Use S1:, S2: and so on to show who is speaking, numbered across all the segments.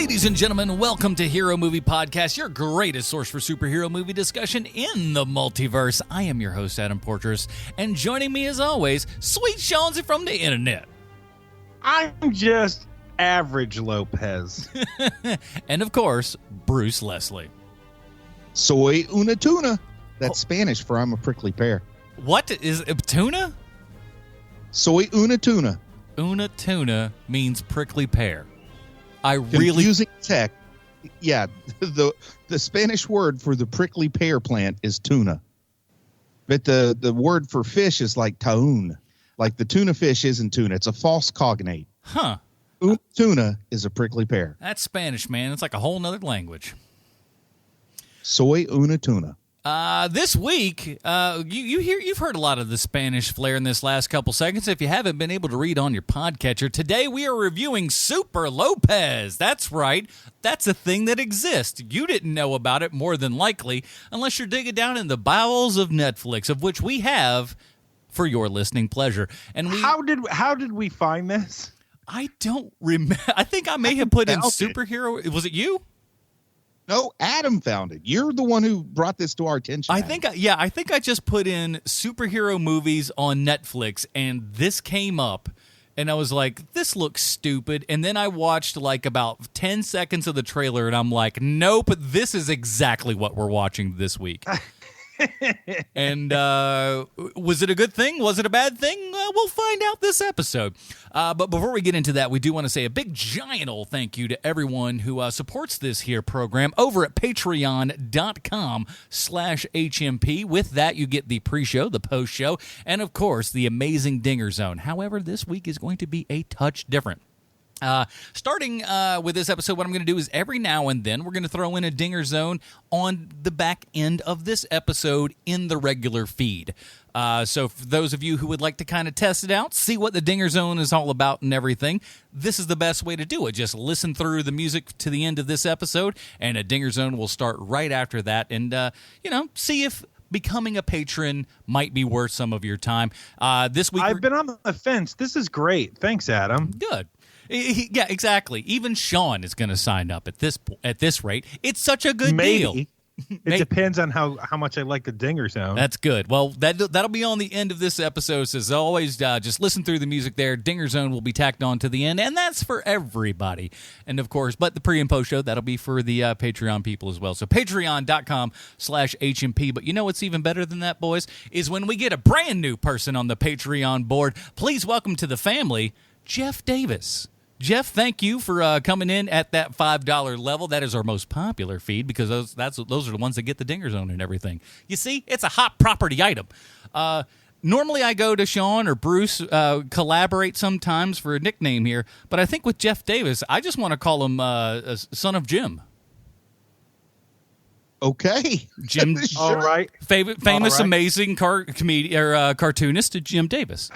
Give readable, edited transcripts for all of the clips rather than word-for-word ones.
S1: Ladies and gentlemen, welcome to Hero Movie Podcast, your greatest source for superhero movie discussion in the multiverse. I am your host, Adam Portrais, and joining me as always, Sweet Shawnsy from the internet.
S2: I'm just average Lopez.
S1: And of course, Bruce Leslie.
S3: Soy una tuna. That's Spanish for I'm a prickly pear.
S1: What is tuna?
S3: Soy una tuna.
S1: Una tuna means prickly pear.
S3: Confusing tech. Yeah, the Spanish word for the prickly pear plant is tuna. But the word for fish is like taun. Like the tuna fish isn't tuna. It's a false cognate.
S1: Huh.
S3: Una tuna is a prickly pear.
S1: That's Spanish, man. It's like a whole nother language.
S3: Soy una tuna.
S1: This week, you've heard a lot of the Spanish flair in this last couple seconds. If you haven't been able to read on your podcatcher, today we are reviewing Super Lopez. That's right. That's a thing that exists. You didn't know about it more than likely, unless you're digging down in the bowels of Netflix, of which we have for your listening pleasure. And
S2: how did we find this?
S1: I don't remember. I think I may have put in superhero. Was it you?
S3: No, Adam found it. You're the one who brought this to our attention.
S1: I think I just put in superhero movies on Netflix, and this came up, and I was like, this looks stupid. And then I watched like about 10 seconds of the trailer, and I'm like, nope, this is exactly what we're watching this week. And was it a good thing? Was it a bad thing? We'll find out this episode. But before we get into that, we do want to say a big, giant old thank you to everyone who supports this here program over at patreon.com/HMP. With that, you get the pre-show, the post-show, and, of course, the amazing Dinger Zone. However, this week is going to be a touch different. Starting with this episode, what I'm going to do is every now and then we're going to throw in a Dinger Zone on the back end of this episode in the regular feed. So for those of you who would like to kind of test it out, see what the Dinger Zone is all about and everything, this is the best way to do it. Just listen through the music to the end of this episode, and a Dinger Zone will start right after that, and see if becoming a patron might be worth some of your time. This week
S2: I've been on the fence. This is great. Thanks, Adam.
S1: Good. Yeah, exactly. Even Sean is going to sign up at this rate. It's such a good deal.
S2: It depends on how much I like the Dinger Zone.
S1: That's good. Well, that'll be on the end of this episode. So as always, just listen through the music there. Dinger Zone will be tacked on to the end, and that's for everybody. And of course, but the pre and post show, that'll be for the Patreon people as well. So patreon.com/HMP. But you know what's even better than that, boys, is when we get a brand new person on the Patreon board. Please welcome to the family, Jeff Davis. Jeff, thank you for coming in at that $5 level. That is our most popular feed because those are the ones that get the Dinger Zone and everything. You see, it's a hot property item. Normally I go to Sean or Bruce, collaborate sometimes for a nickname here, but I think with Jeff Davis, I just want to call him Son of Jim.
S3: Okay.
S1: Jim,
S3: Sure.
S2: All right.
S1: Famous, amazing cartoonist Jim Davis.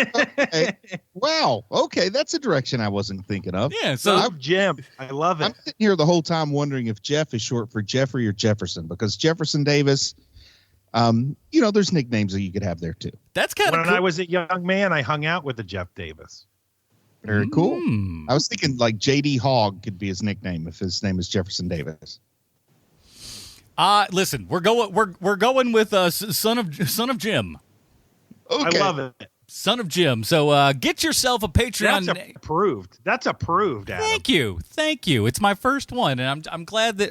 S3: Okay. Wow. Okay, that's a direction I wasn't thinking of.
S1: Yeah. So
S2: Jim, I love it.
S3: I'm sitting here the whole time wondering if Jeff is short for Jeffrey or Jefferson, because Jefferson Davis, there's nicknames that you could have there too.
S1: That's kind of
S2: when
S1: cool.
S2: I was a young man, I hung out with the Jeff Davis.
S3: Very cool. I was thinking like J.D. Hogg could be his nickname if his name is Jefferson Davis.
S1: Listen, we're going with son of Jim.
S3: Okay.
S2: I love it.
S1: Son of Jim. So get yourself a Patreon.
S2: That's approved, Adam.
S1: Thank you. It's my first one, and I'm glad that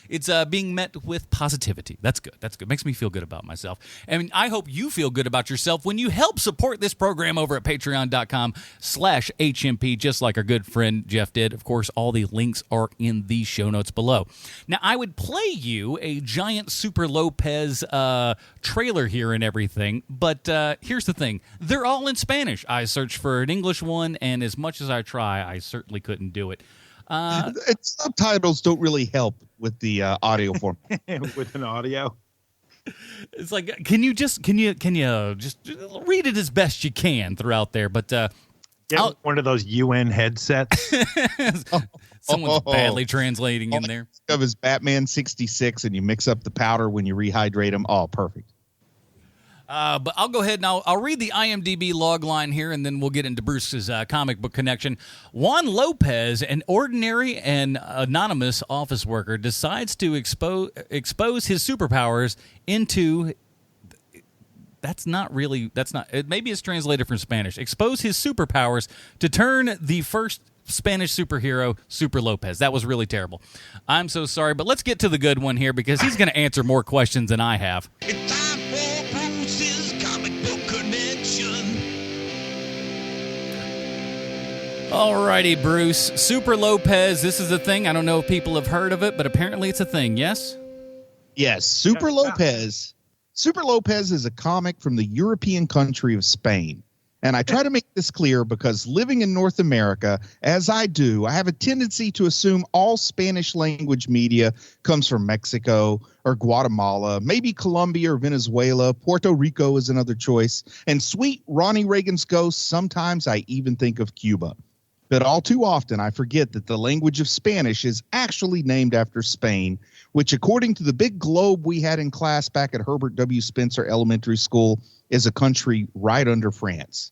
S1: it's being met with positivity. That's good. Makes me feel good about myself, and I hope you feel good about yourself when you help support this program over at patreon.com/HMP, just like our good friend Jeff did. Of course, all the links are in the show notes below. Now, I would play you a giant Super Lopez trailer here and everything, but here's the thing. They're all in Spanish. I searched for an English one, and as much as I try, I certainly couldn't do it.
S3: Subtitles don't really help with the audio form.
S2: With an audio.
S1: It's like, can you just read it as best you can throughout there? But
S2: Get one of those UN headsets.
S1: Someone's badly translating in there.
S3: Of his Batman 66, and you mix up the powder when you rehydrate them. Oh, perfect.
S1: But I'll go ahead and I'll read the IMDb log line here, and then we'll get into Bruce's comic book connection. Juan Lopez, an ordinary and anonymous office worker, decides to expose his superpowers into... Maybe it's translated from Spanish. Expose his superpowers to turn the first Spanish superhero, Super Lopez. That was really terrible. I'm so sorry, but let's get to the good one here because he's going to answer more questions than I have.
S4: It's time for Bruce's comic book connection.
S1: Alrighty, Bruce. Super Lopez, this is a thing. I don't know if people have heard of it, but apparently it's a thing, yes?
S3: Yes, Super Lopez. Super Lopez is a comic from the European country of Spain. And I try to make this clear because living in North America, as I do, I have a tendency to assume all Spanish language media comes from Mexico or Guatemala, maybe Colombia or Venezuela. Puerto Rico is another choice. And sweet Ronnie Reagan's ghost, sometimes I even think of Cuba. But all too often, I forget that the language of Spanish is actually named after Spain, which, according to the big globe we had in class back at Herbert W. Spencer Elementary School, is a country right under France.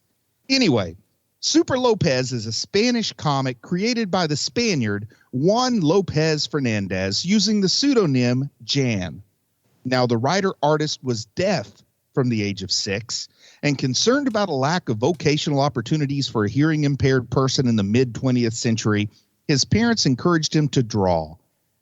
S3: Anyway, Super Lopez is a Spanish comic created by the Spaniard Juan Lopez Fernandez using the pseudonym Jan. Now, the writer-artist was deaf from the age of 6 and concerned about a lack of vocational opportunities for a hearing-impaired person in the mid-20th century. His parents encouraged him to draw.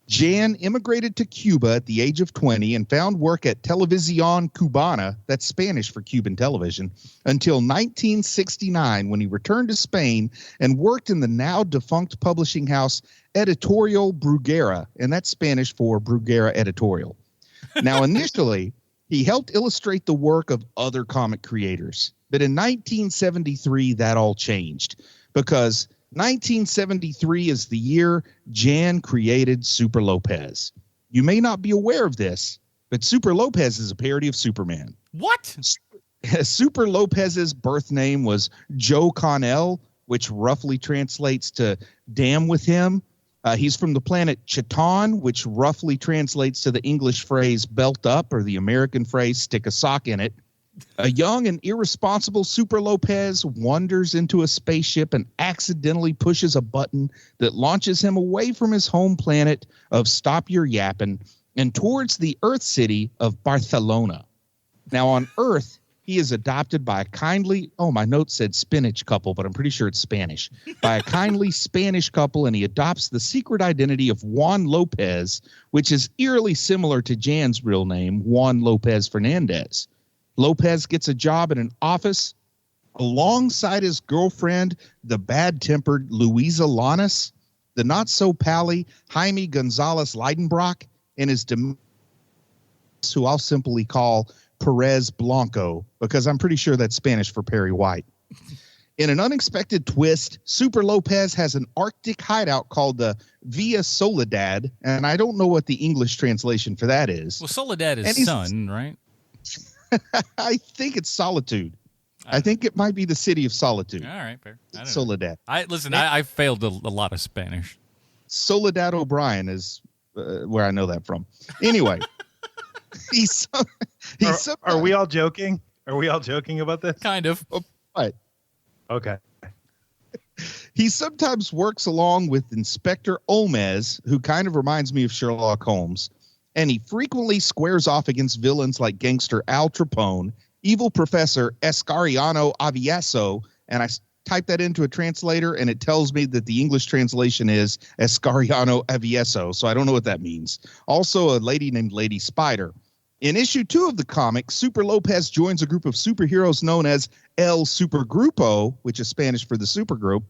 S3: Jan immigrated to Cuba at the age of 20 and found work at Televisión Cubana, that's Spanish for Cuban television, until 1969 when he returned to Spain and worked in the now-defunct publishing house Editorial Bruguera, and that's Spanish for Bruguera Editorial. Now, initially, he helped illustrate the work of other comic creators, but in 1973, that all changed because 1973 is the year Jan created Super Lopez. You may not be aware of this, but Super Lopez is a parody of Superman.
S1: What?
S3: Super Lopez's birth name was Joe Connell, which roughly translates to damn with him. He's from the planet Chiton, which roughly translates to the English phrase belt up or the American phrase stick a sock in it. A young and irresponsible Super Lopez wanders into a spaceship and accidentally pushes a button that launches him away from his home planet of Stop Your Yappin' and towards the Earth city of Barcelona. Now on Earth, he is adopted by a kindly, my note said spinach couple, but I'm pretty sure it's Spanish, by a kindly Spanish couple, and he adopts the secret identity of Juan Lopez, which is eerily similar to Jan's real name, Juan Lopez Fernandez. Lopez gets a job in an office alongside his girlfriend, the bad-tempered Luisa Lanas, the not-so-pally Jaime Gonzalez Leidenbrock, and his who I'll simply call Perez Blanco, because I'm pretty sure that's Spanish for Perry White. In an unexpected twist, Super Lopez has an Arctic hideout called the Villa Soledad, and I don't know what the English translation for that is.
S1: Well, Soledad is sun, right?
S3: I think it's Solitude. I think it might be the city of Solitude.
S1: All right, fair.
S3: Soledad.
S1: I failed a lot of Spanish.
S3: Soledad O'Brien is where I know that from. Anyway,
S2: Are we all joking? Are we all joking about this?
S1: Kind of.
S3: What?
S2: Okay.
S3: He sometimes works along with Inspector Olmez, who kind of reminds me of Sherlock Holmes. And he frequently squares off against villains like gangster Al Capone, evil Professor Escariano Avieso, and I type that into a translator, and it tells me that the English translation is Escariano Avieso, so I don't know what that means. Also, a lady named Lady Spider. In issue 2 of the comic, Super Lopez joins a group of superheroes known as El Supergrupo, which is Spanish for the supergroup,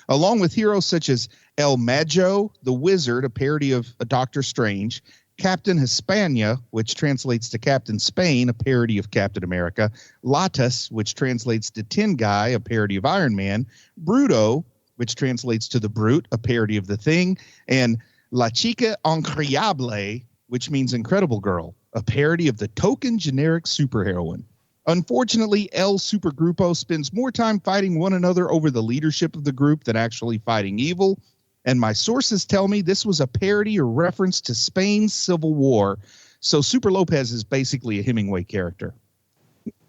S3: along with heroes such as El Mago, the Wizard, a parody of Doctor Strange, Captain Hispania, which translates to Captain Spain, a parody of Captain America, Latas, which translates to Tin Guy, a parody of Iron Man, Bruto, which translates to The Brute, a parody of The Thing, and La Chica Increíble, which means Incredible Girl, a parody of the token generic superheroine. Unfortunately, El Supergrupo spends more time fighting one another over the leadership of the group than actually fighting evil, and my sources tell me this was a parody or reference to Spain's Civil War, so Super Lopez is basically a Hemingway character.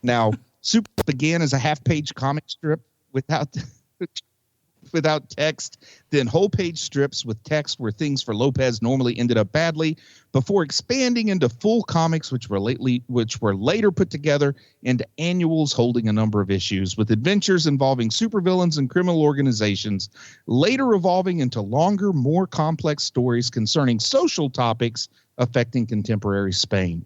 S3: Now, Super began as a half-page comic strip without text, then whole-page strips with text where things for Lopez normally ended up badly, before expanding into full comics, which were later put together into annuals holding a number of issues, with adventures involving supervillains and criminal organizations, later evolving into longer, more complex stories concerning social topics affecting contemporary Spain.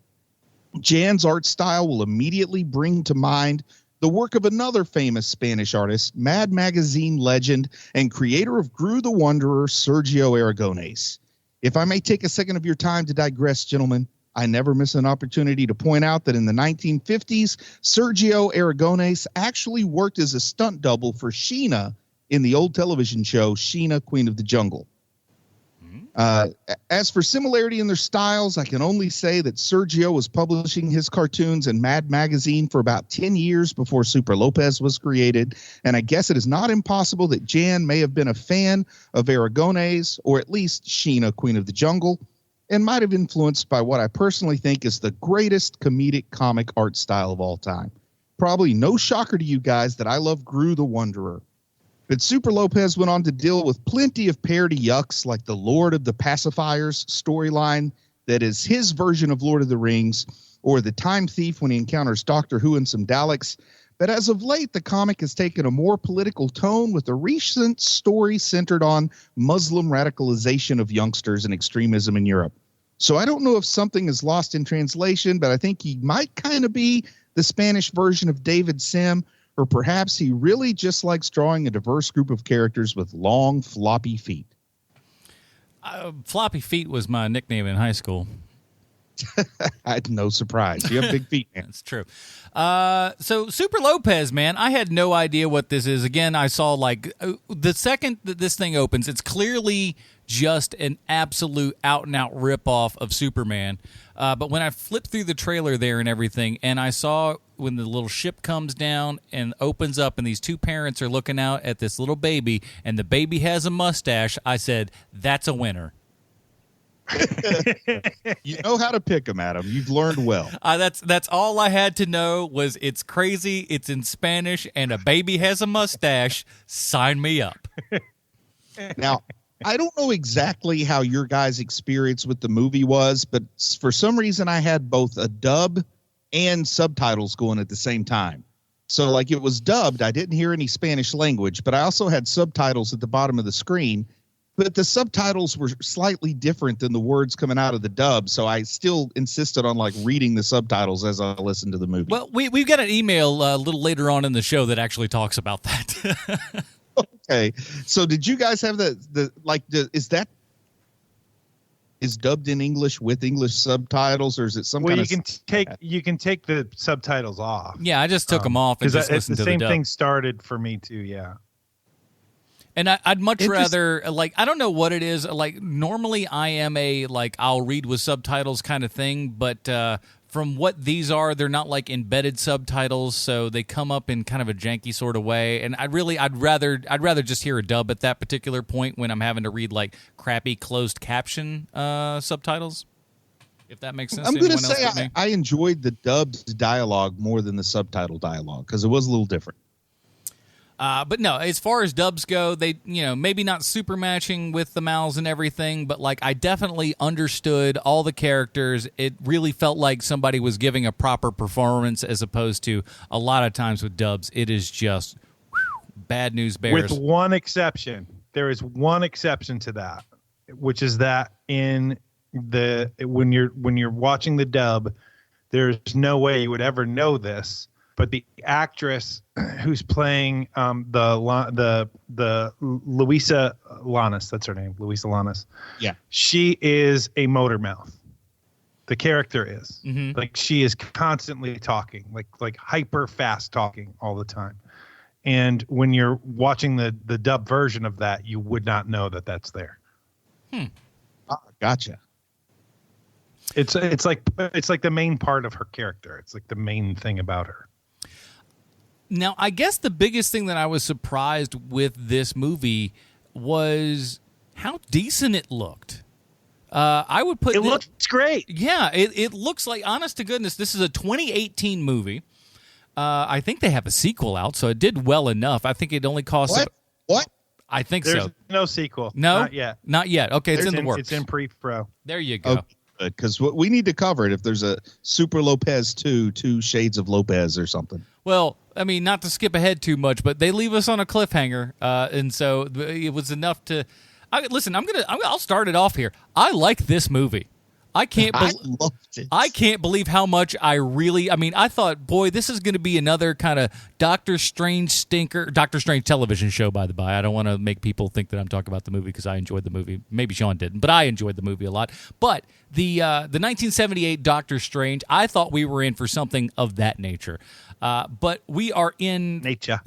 S3: Jan's art style will immediately bring to mind the work of another famous Spanish artist, Mad Magazine legend and creator of Gru the Wanderer, Sergio Aragones. If I may take a second of your time to digress, gentlemen, I never miss an opportunity to point out that in the 1950s, Sergio Aragones actually worked as a stunt double for Sheena in the old television show Sheena, Queen of the Jungle. As for similarity in their styles, I can only say that Sergio was publishing his cartoons in Mad Magazine for about 10 years before Super Lopez was created, and I guess it is not impossible that Jan may have been a fan of Aragones, or at least Sheena, Queen of the Jungle, and might have influenced by what I personally think is the greatest comedic comic art style of all time. Probably no shocker to you guys that I love Gru the Wanderer. But Super Lopez went on to deal with plenty of parody yucks like the Lord of the Pacifiers storyline that is his version of Lord of the Rings, or the Time Thief when he encounters Doctor Who and some Daleks. But as of late, the comic has taken a more political tone with a recent story centered on Muslim radicalization of youngsters and extremism in Europe. So I don't know if something is lost in translation, but I think he might kind of be the Spanish version of David Sim, or perhaps he really just likes drawing a diverse group of characters with long, floppy feet.
S1: Floppy feet was my nickname in high school.
S3: No surprise. You have big feet, man.
S1: That's true. So Super Lopez, man, I had no idea what this is. Again, I saw the second that this thing opens, it's clearly just an absolute out-and-out ripoff of Superman. But when I flipped through the trailer there and everything, and I saw when the little ship comes down and opens up and these two parents are looking out at this little baby, and the baby has a mustache, I said, that's a winner.
S3: You know how to pick them, Adam. You've learned well.
S1: That's all I had to know was it's crazy, it's in Spanish, and a baby has a mustache. Sign me up.
S3: Now, I don't know exactly how your guys' experience with the movie was, but for some reason I had both a dub and subtitles going at the same time. So like it was dubbed, I didn't hear any Spanish language, but I also had subtitles at the bottom of the screen. But the subtitles were slightly different than the words coming out of the dub, so I still insisted on reading the subtitles as I listened to the movie.
S1: Well, we've got an email a little later on in the show that actually talks about that.
S3: Okay, so did you guys have is dubbed in English with English subtitles, or is it some kind of?
S2: You can take the subtitles off.
S1: Yeah, I just took them off and just listened to the dub.
S2: The same thing started for me too. Yeah.
S1: And I'd much rather, I don't know what it is. Normally I am I'll read with subtitles kind of thing, but from what these are, they're not embedded subtitles, so they come up in kind of a janky sort of way. And I'd rather just hear a dub at that particular point when I'm having to read crappy closed caption subtitles. If that makes sense.
S3: I'm going to say I enjoyed the dubbed dialogue more than the subtitle dialogue because it was a little different.
S1: But no, as far as dubs go, they, maybe not super matching with the mouths and everything, but I definitely understood all the characters. It really felt like somebody was giving a proper performance as opposed to a lot of times with dubs. It is just bad news bears.
S2: With one exception. There is one exception to that, which is that when you're watching the dub, there's no way you would ever know this. But the actress who's playing the Luisa Llanes, that's her name, Luisa Llanes.
S3: Yeah,
S2: she is a motor mouth. The character is she is constantly talking, like hyper fast talking all the time. And when you're watching the dub version of that, you would not know that that's there.
S3: Gotcha.
S2: It's like the main part of her character. It's like the main thing about her.
S1: Now, I guess the biggest thing that I was surprised with this movie was how decent it looked. I would put
S2: it looks great.
S1: Yeah, it looks like, honest to goodness, this is a 2018 movie. I think they have a sequel out, so it did well enough. I think it only cost...
S3: What?
S1: I think
S2: There's
S1: so.
S2: no sequel.
S1: No?
S2: Not yet.
S1: Not yet. Okay, it's in the works.
S2: It's in pre-pro.
S1: There you go.
S3: Because we need to cover it if there's a Super Lopez 2, 2 Shades of Lopez or something.
S1: Well, I mean, not to skip ahead too much, but they leave us on a cliffhanger, and so it was enough to... Listen, I'll start it off here. I like this movie. I
S3: loved it.
S1: I can't believe how much I thought, boy, this is going to be another kind of Doctor Strange television show, by the by. I don't want to make people think that I'm talking about the movie because I enjoyed the movie. Maybe Sean didn't, but I enjoyed the movie a lot. But the 1978 Doctor Strange, I thought we were in for something of that nature. But we are in...
S2: Nature.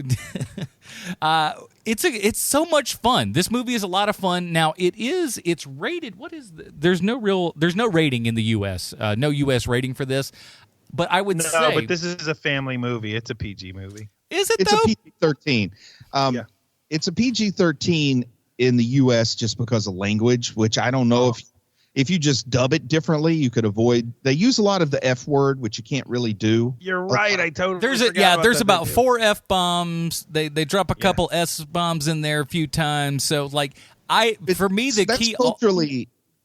S1: It's so much fun. This movie is a lot of fun. Now it's rated. There's no rating in the U.S. No U.S. rating for this. But I would say,
S2: but this is a family movie. It's a PG movie.
S1: Is it?
S3: It's
S1: though?
S3: a PG-13.
S2: Yeah.
S3: It's a PG-13 in the U.S. just because of language, which I don't know if you just dub it differently, you could avoid. They use a lot of the F word, which you can't really do.
S2: You're right. I totally
S1: there's about 4 F bombs. They drop a couple S bombs in there a few times. So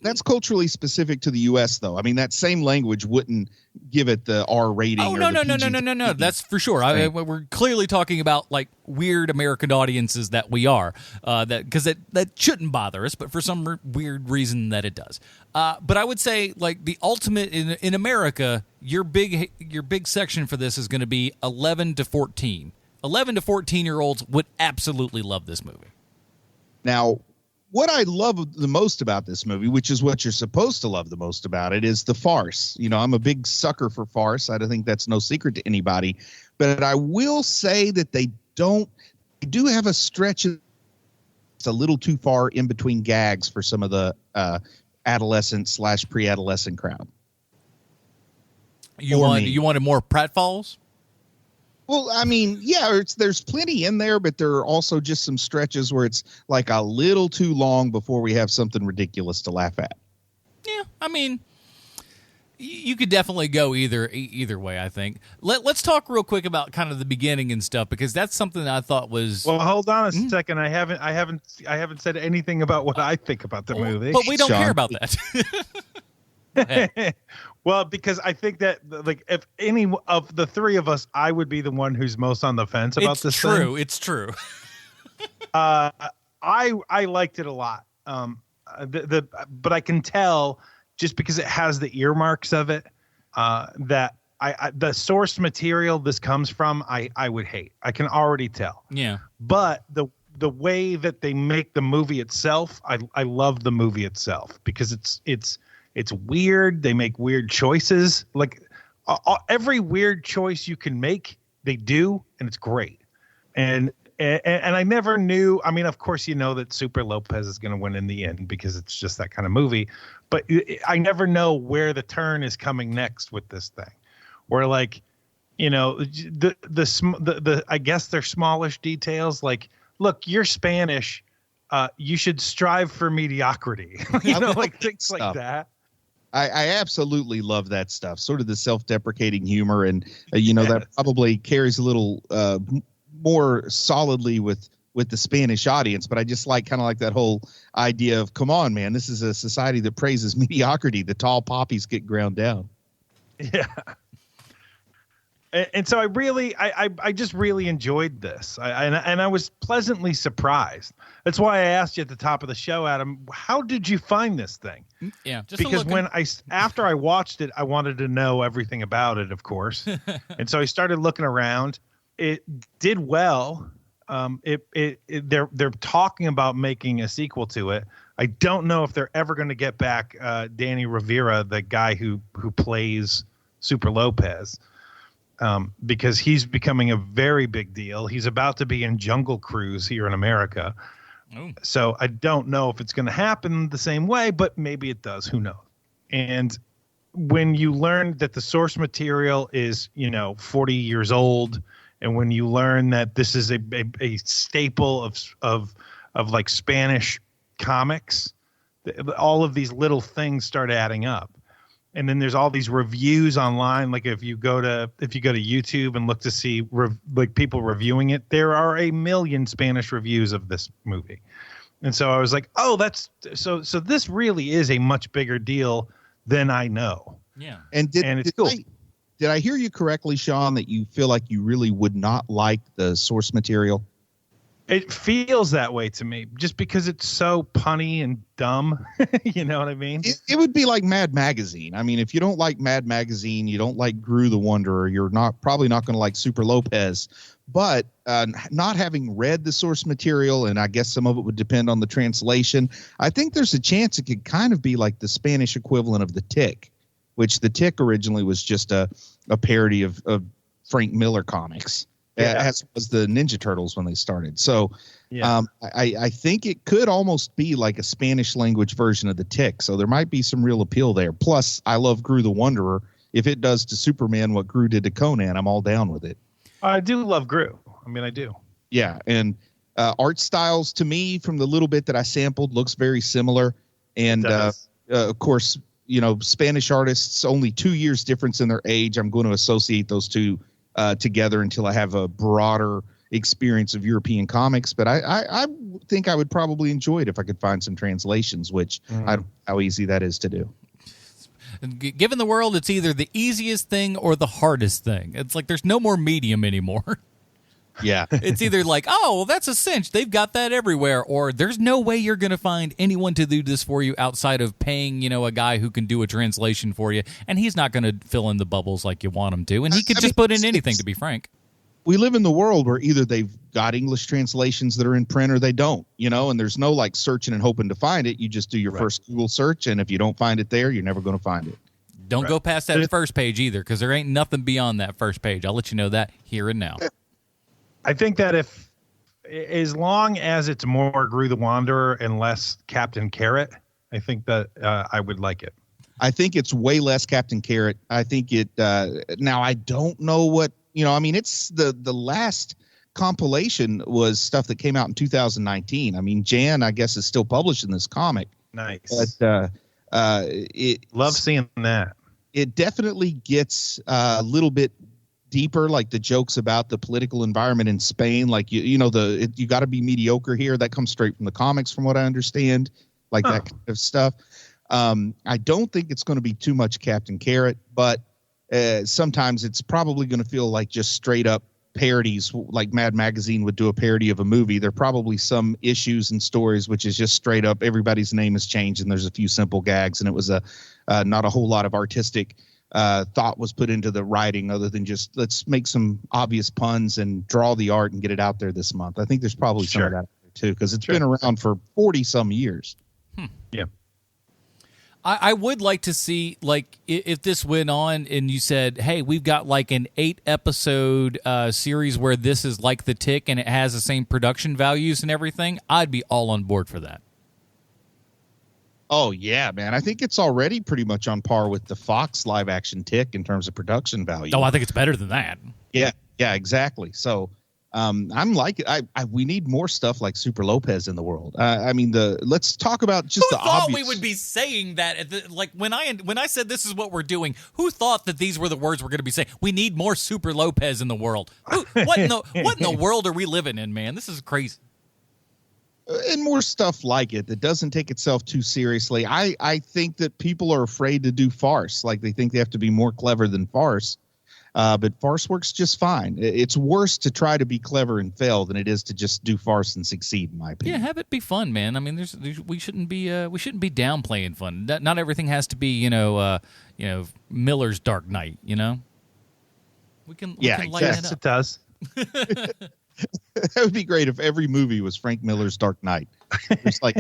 S3: that's culturally specific to the U.S. though. I mean, that same language wouldn't give it the R rating.
S1: Oh no. That's for sure. We're clearly talking about like weird American audiences that we are. Because that shouldn't bother us, but for some weird reason that it does. But I would say like the ultimate in America, your big section for this is going to be 11 to 14. 11 to 14-year-olds would absolutely love this movie.
S3: Now, what I love the most about this movie, which is what you're supposed to love the most about it, is the farce. You know, I'm a big sucker for farce. I don't think that's no secret to anybody. But I will say that they do have a stretch. It's a little too far in between gags for some of the adolescent / pre-adolescent crowd.
S1: You wanted more pratfalls?
S3: Well, I mean, yeah, there's plenty in there, but there are also just some stretches where it's like a little too long before we have something ridiculous to laugh at.
S1: Yeah, I mean, you could definitely go either way, I think. Let's talk real quick about kind of the beginning and stuff, because that's something that I thought was...
S2: Well, hold on a second. I haven't said anything about what I think about the movie.
S1: But we don't care about that.
S2: Well, because I think that like if any of the three of us, I would be the one who's most on the fence about this thing.
S1: It's true.
S2: I liked it a lot. But I can tell just because it has the earmarks of it that the source material this comes from, I would hate. I can already tell.
S1: Yeah.
S2: But the way that they make the movie itself, I love the movie itself because it's weird. They make weird choices. Like every weird choice you can make, they do, and it's great. And I never knew. I mean, of course, you know that Super Lopez is going to win in the end because it's just that kind of movie. But I never know where the turn is coming next with this thing. Where like, you know, the I guess they're smallish details. Like, look, you're Spanish. You should strive for mediocrity. You know, like things like that.
S3: I absolutely love that stuff. Sort of the self-deprecating humor, and that probably carries a little more solidly with the Spanish audience. But I just like that whole idea of, come on, man, this is a society that praises mediocrity. The tall poppies get ground down.
S2: Yeah. And so I just really enjoyed this. And I was pleasantly surprised. That's why I asked you at the top of the show, Adam, how did you find this thing?
S1: Yeah, just
S2: because after I watched it, I wanted to know everything about it, of course. And so I started looking around. It did well. They're talking about making a sequel to it. I don't know if they're ever going to get back Danny Rivera, the guy who plays Super Lopez. Because he's becoming a very big deal. He's about to be in Jungle Cruise here in America. Ooh. So I don't know if it's going to happen the same way, but maybe it does. Who knows? And when you learn that the source material is, 40 years old, and when you learn that this is a staple of like Spanish comics, all of these little things start adding up. And then there's all these reviews online. Like if you go to YouTube and look to see like people reviewing it, there are a million Spanish reviews of this movie. And so I was like, oh, that's so this really is a much bigger deal than I know.
S1: Yeah.
S3: And
S2: it's cool.
S3: Did I hear you correctly, Sean, that you feel like you really would not like the source material?
S2: It feels that way to me just because it's so punny and dumb. You know what I mean?
S3: It would be like Mad Magazine. I mean, if you don't like Mad Magazine, you don't like Gru the Wanderer, you're probably not going to like Super Lopez. But not having read the source material, and I guess some of it would depend on the translation, I think there's a chance it could kind of be like the Spanish equivalent of The Tick, which The Tick originally was just a parody of Frank Miller comics. As was the Ninja Turtles when they started. So I think it could almost be like a Spanish language version of The Tick. So there might be some real appeal there. Plus, I love Gru the Wanderer. If it does to Superman what Gru did to Conan, I'm all down with it.
S2: I do love Gru. I mean, I do.
S3: Yeah, and art styles to me, from the little bit that I sampled, looks very similar. And of course, Spanish artists, only 2 years difference in their age. I'm going to associate those two together until I have a broader experience of European comics. But I think I would probably enjoy it if I could find some translations, which I don't know how easy that is to do.
S1: Given the world, it's either the easiest thing or the hardest thing. It's like there's no more medium anymore.
S3: Yeah.
S1: It's either like, oh, well, that's a cinch. They've got that everywhere. Or there's no way you're going to find anyone to do this for you outside of paying, a guy who can do a translation for you. And he's not going to fill in the bubbles like you want him to. And he could just put in anything, to be frank.
S3: We live in the world where either they've got English translations that are in print or they don't, and there's no like searching and hoping to find it. You just do your first Google search. And if you don't find it there, you're never going to find it.
S1: Don't go past that first page either, because there ain't nothing beyond that first page. I'll let you know that here and now.
S2: I think that as long as it's more Gru the Wanderer and less Captain Carrot, I think that I would like it.
S3: I think it's way less Captain Carrot. I think it now I don't know what, it's the last compilation was stuff that came out in 2019. I mean, Jan, I guess, is still publishing this comic.
S2: Nice.
S3: But
S2: love seeing that.
S3: It definitely gets a little bit deeper, like the jokes about the political environment in Spain, like you got to be mediocre here. That comes straight from the comics, from what I understand, like that kind of stuff. I don't think it's going to be too much Captain Carrot, but sometimes it's probably going to feel like just straight up parodies, like Mad Magazine would do a parody of a movie. There are probably some issues and stories which is just straight up everybody's name has changed and there's a few simple gags, and it was not a whole lot of artistic thought was put into the writing other than just let's make some obvious puns and draw the art and get it out there this month. I think there's probably some of that too, because it's been around for 40 some years.
S2: Yeah.
S1: I would like to see, like, if this went on and you said, hey, we've got like an 8-episode series where this is like The Tick and it has the same production values and everything, I'd be all on board for that.
S3: Oh, yeah, man. I think it's already pretty much on par with the Fox live-action Tick in terms of production value.
S1: Oh, I think it's better than that.
S3: Yeah, exactly. So I'm like, we need more stuff like Super Lopez in the world. Let's talk about just
S1: who
S3: the
S1: thought
S3: obvious.
S1: We would be saying that? When I said this is what we're doing, who thought that these were the words we're going to be saying? We need more Super Lopez in the world. What in the world are we living in, man? This is crazy.
S3: And more stuff like it that doesn't take itself too seriously. I think that people are afraid to do farce. Like they think they have to be more clever than farce. But farce works just fine. It's worse to try to be clever and fail than it is to just do farce and succeed, in my opinion.
S1: Yeah, have it be fun, man. I mean, we shouldn't be downplaying fun. Not everything has to be Miller's Dark Knight. We can lighten it up.
S2: It does.
S3: That would be great if every movie was Frank Miller's Dark Knight. There's like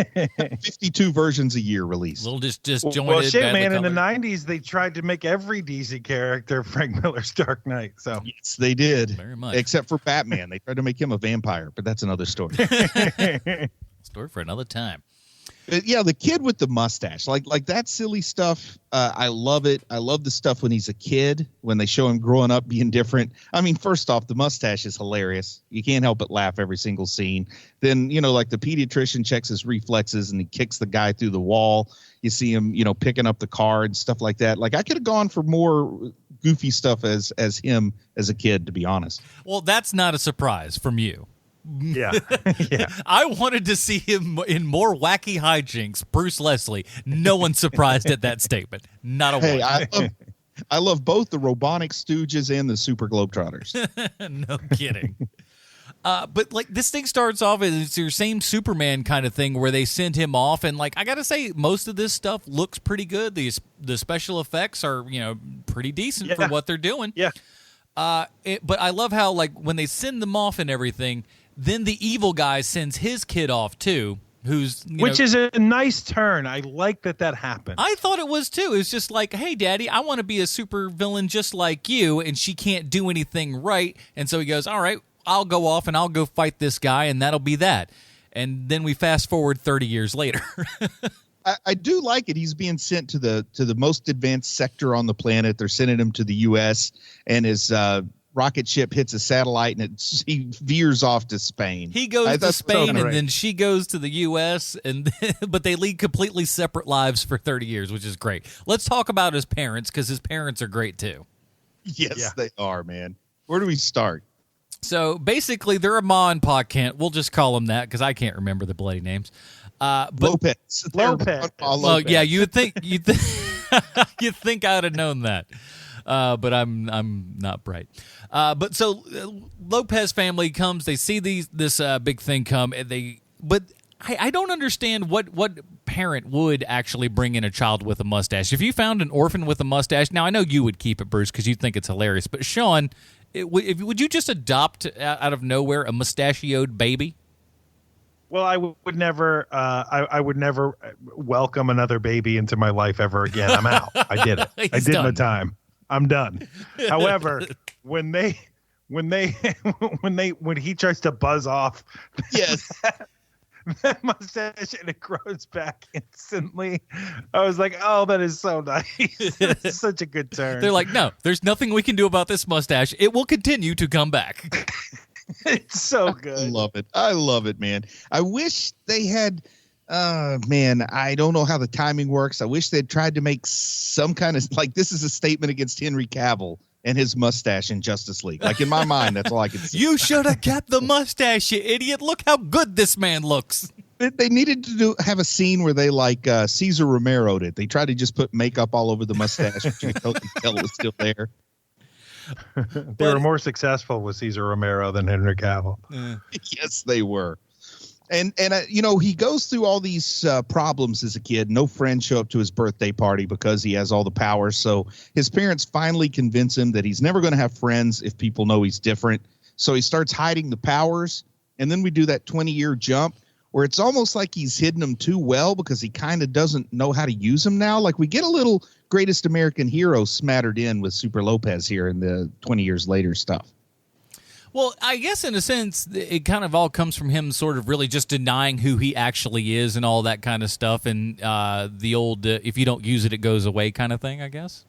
S3: 52 versions a year released.
S1: Little disjointed.
S2: Well, shit, man. In the 90s, they tried to make every DC character Frank Miller's Dark Knight. So
S3: yes, they did.
S1: Very much.
S3: Except for Batman. They tried to make him a vampire, but that's another story.
S1: Story for another time.
S3: Yeah, the kid with the mustache, like that silly stuff. I love it. I love the stuff when he's a kid, when they show him growing up being different. I mean, first off, the mustache is hilarious. You can't help but laugh every single scene. Then, like the pediatrician checks his reflexes and he kicks the guy through the wall. You see him, picking up the car and stuff like that. Like, I could have gone for more goofy stuff as him as a kid, to be honest.
S1: Well, that's not a surprise from you.
S2: Yeah. Yeah.
S1: I wanted to see him in more wacky hijinks. Bruce Leslie. No one's surprised at that statement. Not a one.
S3: I love both the Robonic Stooges and the Super Globetrotters.
S1: No kidding. But like this thing starts off as it's your same Superman kind of thing where they send him off, and like I gotta say, most of this stuff looks pretty good. The special effects are pretty decent for what they're doing.
S2: Yeah.
S1: But I love how like when they send them off and everything, then the evil guy sends his kid off too, which
S2: is a nice turn. I like that happened.
S1: I thought it was too. It's just like, hey, Daddy, I want to be a super villain just like you, and she can't do anything right, and so he goes, all right, I'll go off and I'll go fight this guy, and that'll be that. And then we fast forward 30 years later.
S3: I do like it. He's being sent to the most advanced sector on the planet. They're sending him to the U.S. and his rocket ship hits a satellite and he veers off to Spain.
S1: He goes to Spain and then she goes to the U.S. But they lead completely separate lives for 30 years, which is great. Let's talk about his parents because his parents are great too.
S3: Yes, They are, man. Where do we start?
S1: So basically, they're a ma and pa Kent. We'll just call them that because I can't remember the bloody names. But
S3: Lopez.
S1: Well, yeah, you would think you'd think I'd have known that, but I'm not bright. But so Lopez family comes. They see this big thing come, and But I don't understand what parent would actually bring in a child with a mustache. If you found an orphan with a mustache, now I know you would keep it, Bruce, because you think it's hilarious. But Sean, would you just adopt out of nowhere a mustachioed baby?
S2: Well, I would never. I would never welcome another baby into my life ever again. I'm out. I did it. I did my time. I'm done. However, when he tries to buzz off,
S3: yes,
S2: that mustache and it grows back instantly. I was like, oh, that is so nice. That's such a good turn.
S1: They're like, no, there's nothing we can do about this mustache. It will continue to come back.
S2: It's so good.
S3: I love it, man. I wish they had man, I don't know how the timing works. I wish they'd tried to make some kind of like this is a statement against Henry Cavill and his mustache in Justice League. Like in my mind, that's all I can see.
S1: You should have kept the mustache, you idiot. Look how good this man looks.
S3: They needed to have a scene where they like Cesar Romero did. They tried to just put makeup all over the mustache, but you could tell it was still there.
S2: They were more successful with Cesar Romero than Henry Cavill.
S3: Yes, they were. And he goes through all these problems as a kid. No friends show up to his birthday party because he has all the powers. So his parents finally convince him that he's never going to have friends if people know he's different. So he starts hiding the powers. And then we do that 20-year jump where it's almost like he's hidden them too well because he kind of doesn't know how to use them now. Like we get a little Greatest American Hero smattered in with Super Lopez here in the 20 years later stuff.
S1: Well, I guess in a sense, it kind of all comes from him sort of really just denying who he actually is and all that kind of stuff. And the old, if you don't use it, it goes away kind of thing, I guess.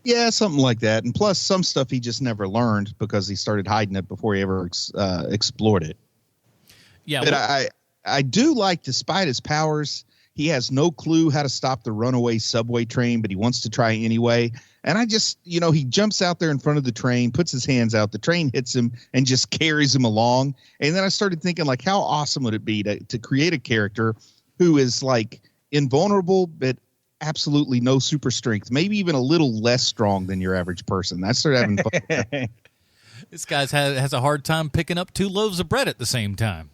S3: Yeah, something like that. And plus some stuff he just never learned because he started hiding it before he ever explored it. Yeah. But I do like, despite his powers, he has no clue how to stop the runaway subway train, but he wants to try anyway. And I just, he jumps out there in front of the train, puts his hands out, the train hits him and just carries him along. And then I started thinking, like, how awesome would it be to create a character who is like invulnerable, but absolutely no super strength, maybe even a little less strong than your average person. I started having fun with that.
S1: This guy has a hard time picking up 2 loaves of bread at the same time.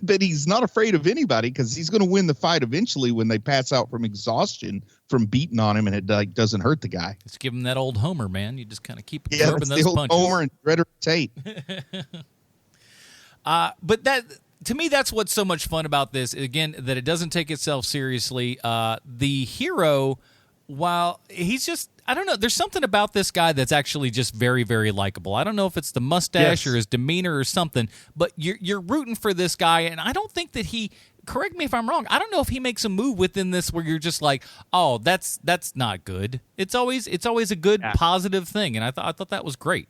S3: But he's not afraid of anybody because he's going to win the fight eventually when they pass out from exhaustion from beating on him and it doesn't hurt the guy.
S1: Let's give him that old Homer, man. You just kind of keep absorbing those
S3: the old
S1: punches.
S3: Homer and Redder Tate.
S1: But that, to me, that's what's so much fun about this. Again, that it doesn't take itself seriously. The hero, while he's just, I don't know, there's something about this guy that's actually just very, very likable. I don't know if it's the mustache or his demeanor or something, but you're rooting for this guy, and I don't think that he correct me if I'm wrong. I don't know if he makes a move within this where you're just like, oh, that's not good. It's always a good positive thing, and I thought that was great.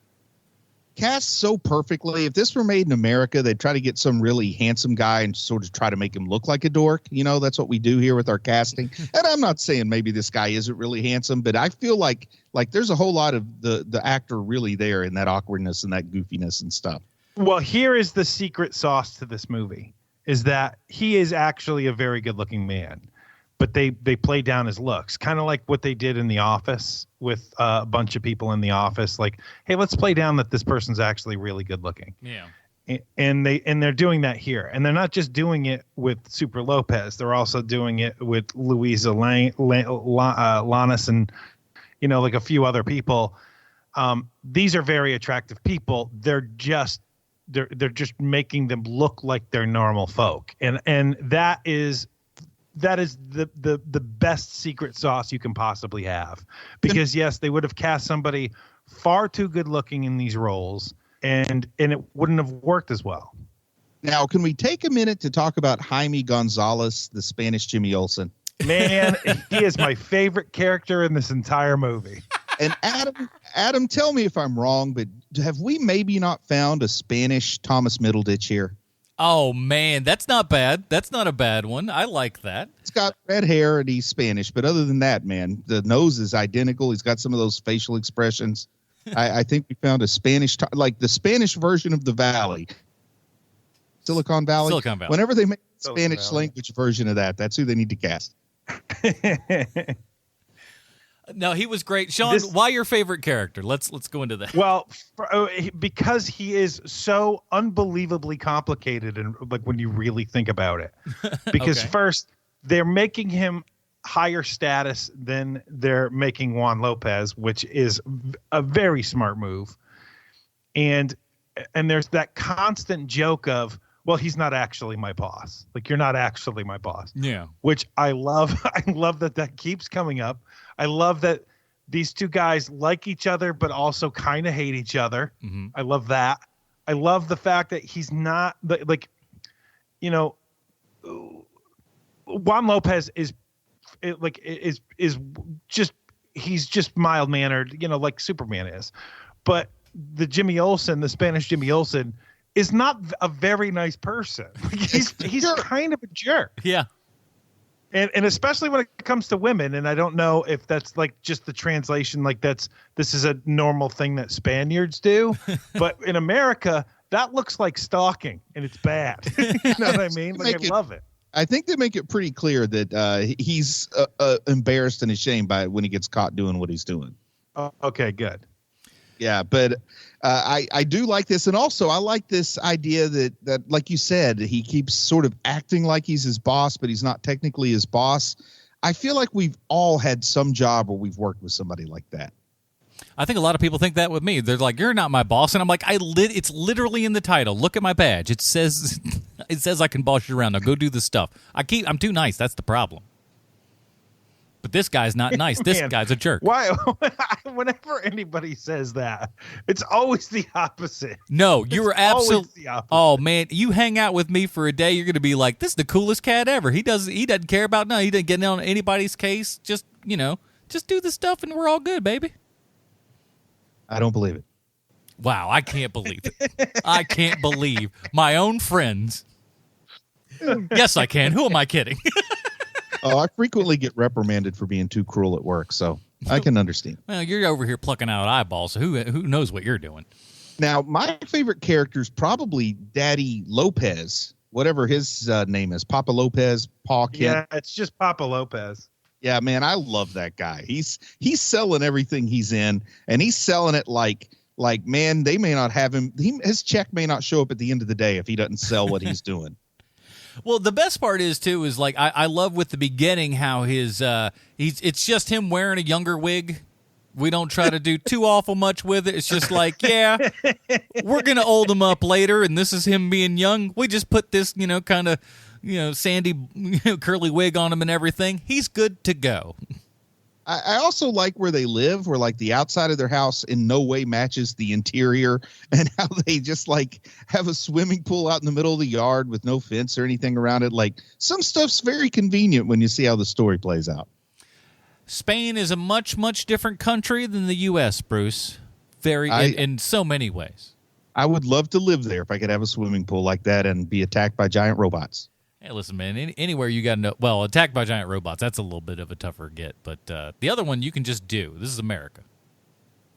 S3: Cast so perfectly. If this were made in America, they'd try to get some really handsome guy and sort of try to make him look like a dork. You know, that's what we do here with our casting. And I'm not saying maybe this guy isn't really handsome, but I feel like there's a whole lot of the actor really there in that awkwardness and that goofiness and stuff.
S2: Well, here is the secret sauce to this movie, is that he is actually a very good-looking man, but they play down his looks, kind of like what they did in The Office with a bunch of people in the office. Like, hey, let's play down that this person's actually really good-looking.
S1: Yeah.
S2: And they're doing that here, and they're not just doing it with Super Lopez. They're also doing it with Louisa Lannis and, you know, like a few other people. These are very attractive people. They're just making them look like they're normal folk, and that is the best secret sauce you can possibly have. Because yes, they would have cast somebody far too good looking in these roles, and it wouldn't have worked as well.
S3: Now, can we take a minute to talk about Jaime Gonzalez, the Spanish Jimmy Olsen?
S2: Man, he is my favorite character in this entire movie.
S3: And Adam, tell me if I'm wrong, but have we maybe not found a Spanish Thomas Middleditch here?
S1: Oh, man, that's not bad. That's not a bad one. I like that.
S3: He's got red hair and he's Spanish, but other than that, man, the nose is identical. He's got some of those facial expressions. I think we found a Spanish, like the Spanish version of the Valley. Silicon Valley. Whenever they make a Spanish language version of that, that's who they need to cast.
S1: No, he was great. Sean, why your favorite character? Let's go into that.
S2: Well, because he is so unbelievably complicated, and like when you really think about it. Because first, they're making him higher status than they're making Juan Lopez, which is a very smart move. And there's that constant joke of, well, he's not actually my boss. Like, you're not actually my boss.
S1: Yeah.
S2: Which I love. I love that keeps coming up. I love that these two guys like each other, but also kind of hate each other. Mm-hmm. I love that. I love the fact that he's not like, you know, Juan Lopez is just, he's just mild mannered, you know, like Superman is. But the Spanish Jimmy Olsen is not a very nice person. He's kind of a jerk.
S1: Yeah.
S2: And especially when it comes to women, and I don't know if that's like just the translation, like this is a normal thing that Spaniards do, but in America that looks like stalking, and it's bad. You know what I mean? Like, I love it.
S3: I think they make it pretty clear that he's embarrassed and ashamed by when he gets caught doing what he's doing.
S2: Oh, okay, good.
S3: Yeah, but I do like this. And also I like this idea that, like you said, he keeps sort of acting like he's his boss, but he's not technically his boss. I feel like we've all had some job where we've worked with somebody like that.
S1: I think a lot of people think that with me. They're like, you're not my boss. And I'm like, it's literally in the title. Look at my badge. It says I can boss you around. Now go do the stuff. I'm too nice. That's the problem. But this guy's not nice. This guy's a jerk.
S2: Why? Whenever anybody says that, it's always the opposite.
S1: No, you were absolutely. Oh man, you hang out with me for a day, you're gonna be like, "This is the coolest cat ever." He doesn't care about nothing. He doesn't get on anybody's case. Just do the stuff, and we're all good, baby.
S3: I don't believe it.
S1: Wow, I can't believe it. I can't believe my own friends. Yes, I can. Who am I kidding?
S3: Oh, I frequently get reprimanded for being too cruel at work, so I can understand.
S1: Well, you're over here plucking out eyeballs, so who knows what you're doing?
S3: Now, my favorite character is probably Daddy Lopez, whatever his name is, Papa Lopez, Paul Kent.
S2: Yeah, it's just Papa Lopez.
S3: Yeah, man, I love that guy. He's selling everything he's in, and he's selling it like man, they may not have him. His check may not show up at the end of the day if he doesn't sell what he's doing.
S1: Well, the best part is too is like I love with the beginning how it's just him wearing a younger wig. We don't try to do too awful much with it. It's just like, yeah, we're gonna old him up later, and this is him being young. We just put this, kind of, sandy, curly wig on him and everything. He's good to go.
S3: I also like where they live, where like the outside of their house in no way matches the interior, and how they just like have a swimming pool out in the middle of the yard with no fence or anything around it. Like some stuff's very convenient when you see how the story plays out.
S1: Spain is a much, much different country than the U.S., Bruce. In so many ways.
S3: I would love to live there if I could have a swimming pool like that and be attacked by giant robots.
S1: Hey, listen, man, anywhere you got to know. Well, attacked by giant robots, that's a little bit of a tougher get. But the other one you can just do. This is America.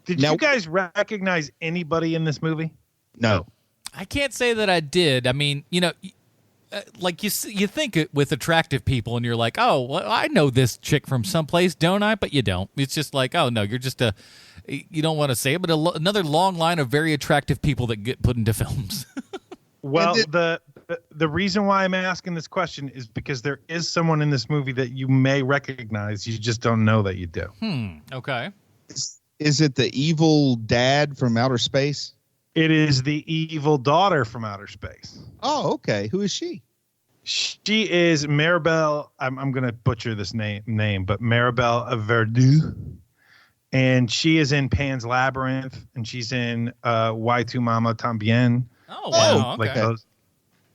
S2: Did you guys recognize anybody in this movie?
S3: No.
S1: I can't say that I did. I mean, like you think it with attractive people, and you're like, oh, well, I know this chick from someplace, don't I? But you don't. It's just like, oh, no, you're just you don't want to say it, but another long line of very attractive people that get put into films.
S2: Well, the reason why I'm asking this question is because there is someone in this movie that you may recognize. You just don't know that you do.
S1: Okay.
S3: Is it the evil dad from outer space?
S2: It is the evil daughter from outer space.
S3: Oh, okay. Who is she?
S2: She is Maribel. I'm going to butcher this name, but Maribel Verdú. And she is in Pan's Labyrinth, and she's in Y Tu Mama Tambien.
S1: Oh, wow. Okay.
S2: Like those.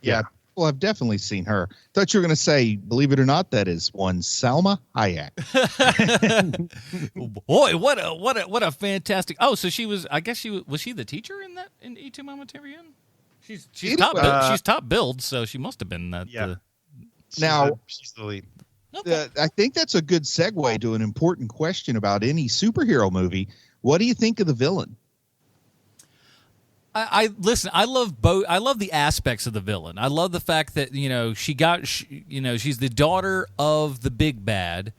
S3: Yeah. Well, I've definitely seen her. Thought you were going to say, believe it or not, that is one Salma Hayek.
S1: Boy, what a fantastic. Oh, so she was. I guess was she the teacher in that in Y Tu Mama Tambien? She's top billed, so she must have been that.
S2: Yeah. She's the lead.
S1: Okay.
S3: I think that's a good segue to an important question about any superhero movie. What do you think of the villain?
S1: Listen. I love both. I love the aspects of the villain. I love the fact that she's the daughter of the big bad.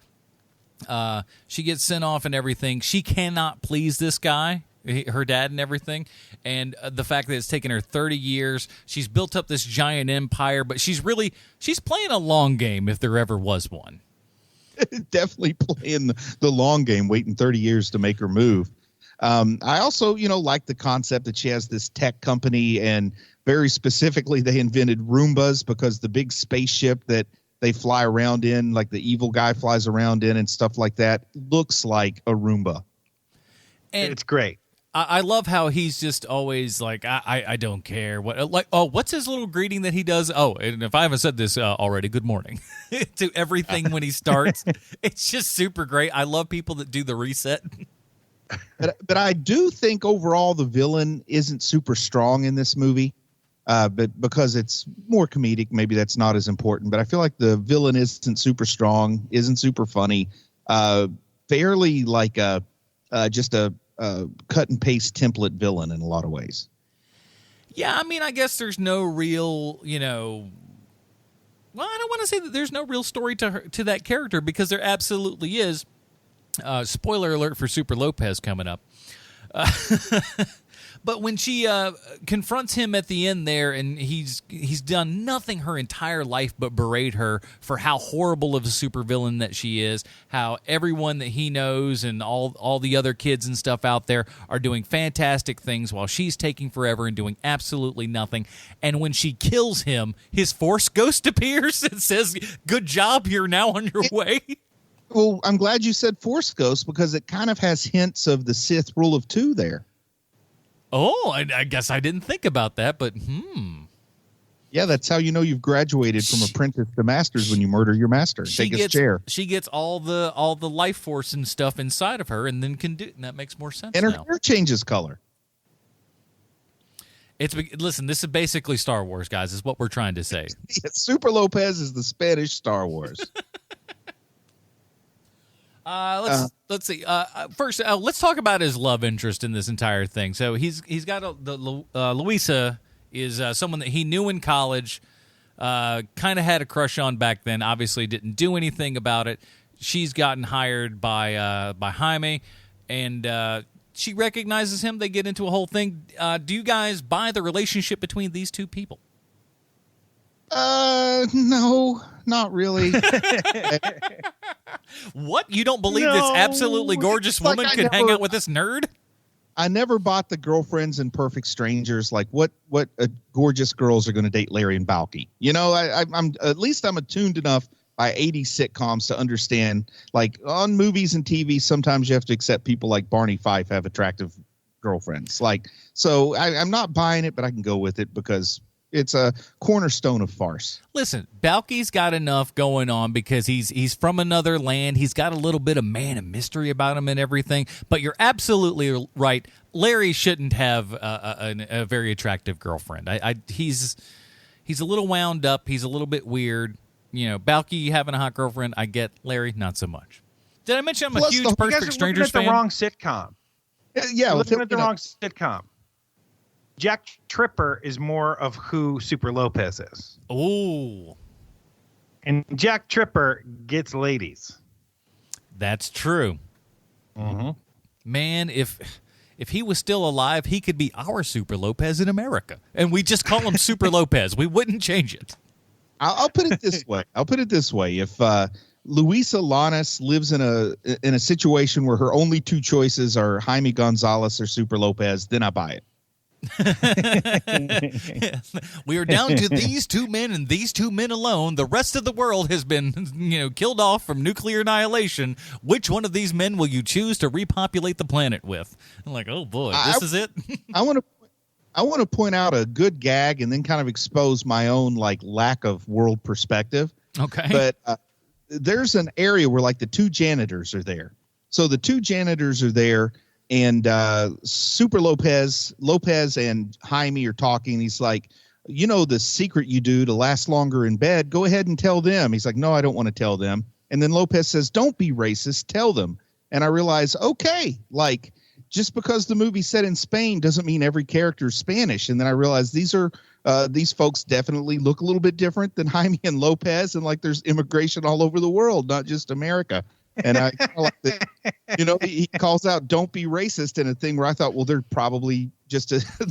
S1: She gets sent off and everything. She cannot please this guy, her dad, and everything. And the fact that it's taken her 30 years. She's built up this giant empire, but she's playing a long game if there ever was one.
S3: Definitely playing the long game, waiting 30 years to make her move. I also, like the concept that she has this tech company, and very specifically, they invented Roombas because the big spaceship that they fly around in, like the evil guy flies around in and stuff like that, looks like a Roomba.
S2: And it's great.
S1: I love how he's just always like, I don't care. What's his little greeting that he does? Oh, and if I haven't said this already, good morning to everything when he starts. It's just super great. I love people that do the reset.
S3: But I do think overall the villain isn't super strong in this movie, but because it's more comedic, maybe that's not as important. But I feel like the villain isn't super strong, isn't super funny, fairly like just a cut and paste template villain in a lot of ways.
S1: Yeah, I mean, I guess there's no real, well, I don't want to say that there's no real story to that character, because there absolutely is. Spoiler alert for Super Lopez coming up. But when she confronts him at the end there, and he's done nothing her entire life but berate her for how horrible of a supervillain that she is, how everyone that he knows and all the other kids and stuff out there are doing fantastic things while she's taking forever and doing absolutely nothing. And when she kills him, his Force ghost appears and says, "Good job, you're now on your way."
S3: Well, I'm glad you said Force Ghost, because it kind of has hints of the Sith Rule of Two there.
S1: Oh, I guess I didn't think about that, but
S3: Yeah, that's how you know you've graduated from apprentice to masters, when you murder your master and take his chair.
S1: She gets all the life force and stuff inside of her, and then can do it, and that makes more sense.
S3: And her
S1: now.
S3: hair changes color.
S1: Listen, this is basically Star Wars, guys, is what we're trying to say.
S3: Super Lopez is the Spanish Star Wars.
S1: Let's see. First, let's talk about his love interest in this entire thing. So he's got Luisa is someone that he knew in college, kind of had a crush on back then. Obviously, didn't do anything about it. She's gotten hired by Jaime, and she recognizes him. They get into a whole thing. Do you guys buy the relationship between these two people?
S3: No, not really.
S1: What? You don't believe this absolutely gorgeous woman could hang out with this nerd?
S3: I never bought the girlfriends and perfect strangers. Like what gorgeous girls are going to date Larry and Balky? I'm at least I'm attuned enough by 80s sitcoms to understand, like on movies and TV, sometimes you have to accept people like Barney Fife have attractive girlfriends. Like, so I'm not buying it, but I can go with it because it's a cornerstone of farce.
S1: Listen, Balky's got enough going on because he's from another land. He's got a little bit of man of mystery about him and everything. But you're absolutely right. Larry shouldn't have a very attractive girlfriend. He's a little wound up. He's a little bit weird. You know, Balky having a hot girlfriend, I get. Larry, not so much. Did I mention I'm a huge Perfect Strangers fan?
S2: You guys are looking at the wrong sitcom.
S3: Yeah,
S2: looking at the wrong sitcom. Jack Tripper is more of who Super Lopez is.
S1: Ooh.
S2: And Jack Tripper gets ladies.
S1: That's true.
S2: Mm-hmm.
S1: Man, if he was still alive, he could be our Super Lopez in America. And we just call him Super Lopez. We wouldn't change it.
S3: I'll put it this way. If Luisa Llanes lives in a situation where her only two choices are Jaime Gonzalez or Super Lopez, then I buy it.
S1: We are down to these two men and these two men alone. The rest of the world has been, killed off from nuclear annihilation. Which one of these men will you choose to repopulate the planet with? I'm like, oh boy, this is it.
S3: I want to point out a good gag and then kind of expose my own lack of world perspective.
S1: Okay,
S3: but there's an area where the two janitors are there. So the two janitors are there. And Super Lopez and Jaime are talking. He's like, the secret you do to last longer in bed, go ahead and tell them. He's like, no, I don't want to tell them. And then Lopez says, don't be racist, tell them. And I realize, okay, just because the movie's set in Spain doesn't mean every character is Spanish. And then I realized these folks definitely look a little bit different than Jaime and Lopez. And there's immigration all over the world, not just America. And I like that, he calls out, don't be racist, in a thing where I thought, well, they're probably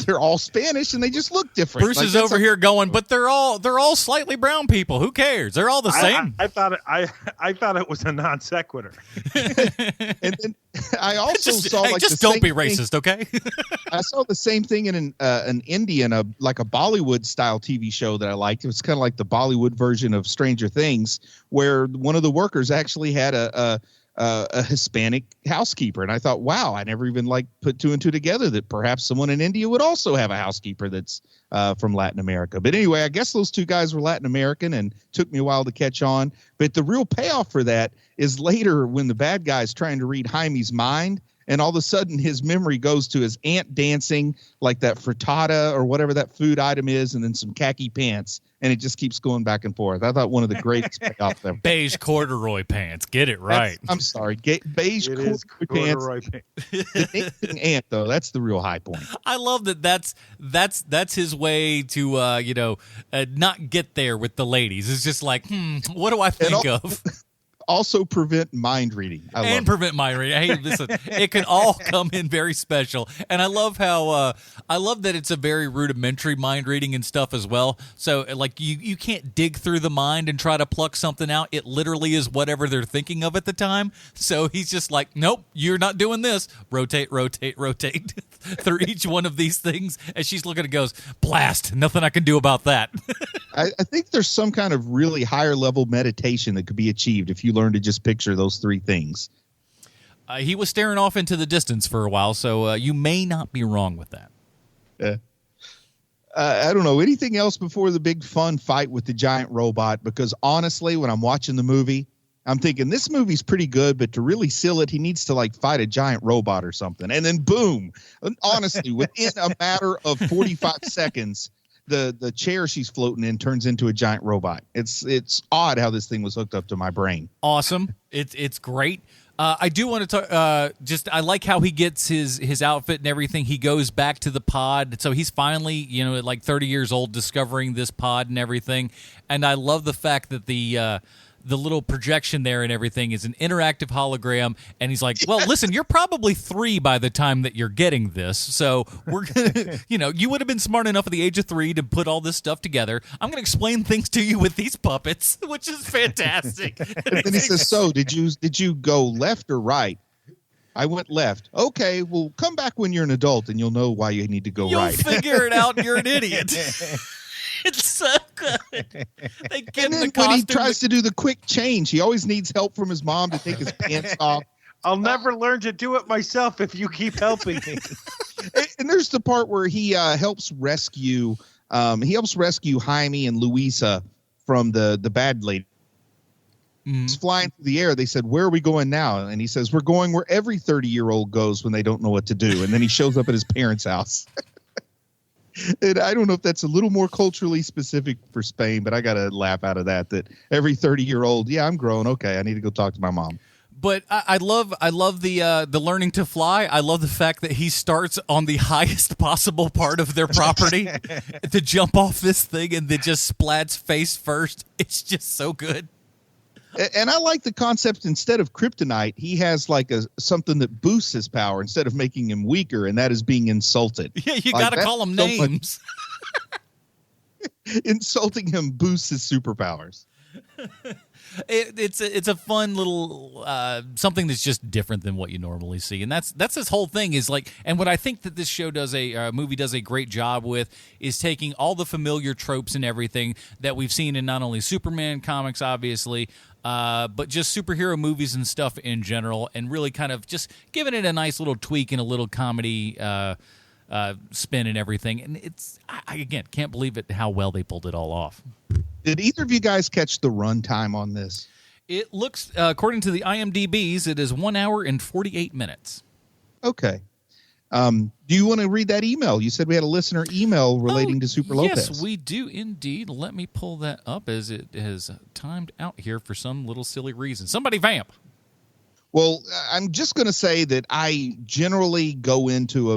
S3: they're all Spanish and they just look different.
S1: Bruce is over here going, but they're all slightly brown people. Who cares? They're all the same.
S2: I thought it was a non sequitur.
S3: And then I also saw
S1: don't be racist, okay?
S3: I saw the same thing in an Indian, a Bollywood style TV show that I liked. It was kind of like the Bollywood version of Stranger Things, where one of the workers actually had a Hispanic housekeeper. And I thought, wow, I never even put two and two together that perhaps someone in India would also have a housekeeper that's from Latin America. But anyway, I guess those two guys were Latin American and took me a while to catch on. But the real payoff for that is later when the bad guy's trying to read Jaime's mind. And all of a sudden, his memory goes to his aunt dancing like that frittata or whatever that food item is, and then some khaki pants. And it just keeps going back and forth. I thought one of the greatest payoffs ever.
S1: Beige corduroy pants. Get it right.
S3: I'm sorry. Beige corduroy pants. The dancing aunt, though, that's the real high point.
S1: I love that's his way to, not get there with the ladies. It's just like, what do I think of?
S3: Also prevent mind reading.
S1: Prevent mind reading. Hey, listen, it can all come in very special. And I love how I love that it's a very rudimentary mind reading and stuff as well. So you can't dig through the mind and try to pluck something out. It literally is whatever they're thinking of at the time. So he's just like, nope, you're not doing this. Rotate through each one of these things. And she's looking and goes, blast, nothing I can do about that.
S3: I think there's some kind of really higher level meditation that could be achieved if you learn to just picture those three things.
S1: He was staring off into the distance for a while, so you may not be wrong with that.
S3: I don't know. Anything else before the big fun fight with the giant robot? Because honestly, when I'm watching the movie, I'm thinking this movie's pretty good, but to really seal it, he needs to fight a giant robot or something. And then boom, honestly, within a matter of 45 seconds, the chair she's floating in turns into a giant robot. It's odd how this thing was hooked up to my brain.
S1: Awesome. It's great. I do want to talk. I like how he gets his outfit and everything. He goes back to the pod, so he's finally, at 30 years old, discovering this pod and everything. And I love the fact that the little projection there and everything is an interactive hologram. And he's like, well, listen, you're probably 3 by the time that you're getting this. So we're going to, you would have been smart enough at the age of 3 to put all this stuff together. I'm going to explain things to you with these puppets, which is fantastic.
S3: And then he says, so did you go left or right? I went left. Okay, well, come back when you're an adult and you'll know why you need to go right.
S1: You'll figure it out and you're an idiot. It's so good. They get
S3: And
S1: in
S3: then
S1: the
S3: when he
S1: costume.
S3: tries to do the quick change, he always needs help from his mom to take his pants off.
S2: I'll never learn to do it myself if you keep helping me.
S3: And there's the part where he helps rescue Jaime and Luisa from the bad lady. He's flying through the air. They said, "Where are we going now?" And he says, "We're going where every 30-year-old goes when they don't know what to do." And then he shows up at his parents' house. And I don't know if that's a little more culturally specific for Spain, but I got a laugh out of that every 30-year-old, yeah, I'm grown. Okay, I need to go talk to my mom.
S1: But I love the learning to fly. I love the fact that he starts on the highest possible part of their property to jump off this thing and then just splats face first. It's just so good.
S3: And I like the concept, instead of kryptonite, he has like something that boosts his power instead of making him weaker, and that is being insulted.
S1: Yeah, you
S3: Like,
S1: got to call him names.
S3: Insulting him boosts his superpowers.
S1: It's a fun little something that's just different than what you normally see, and that's this whole thing is like. And what I think that this show does movie does a great job with is taking all the familiar tropes and everything that we've seen in not only Superman comics, obviously, but just superhero movies and stuff in general, and really kind of just giving it a nice little tweak and a little comedy spin and everything. And I again can't believe it how well they pulled it all off.
S3: Did either of you guys catch the runtime on this?
S1: It looks, according to the IMDb's, it is 1 hour and 48 minutes.
S3: Okay. Do you want to read that email? You said we had a listener email relating to Super Lopez.
S1: Yes, we do indeed. Let me pull that up as it has timed out here for some little silly reason. Somebody vamp.
S3: Well, I'm just going to say that I generally go into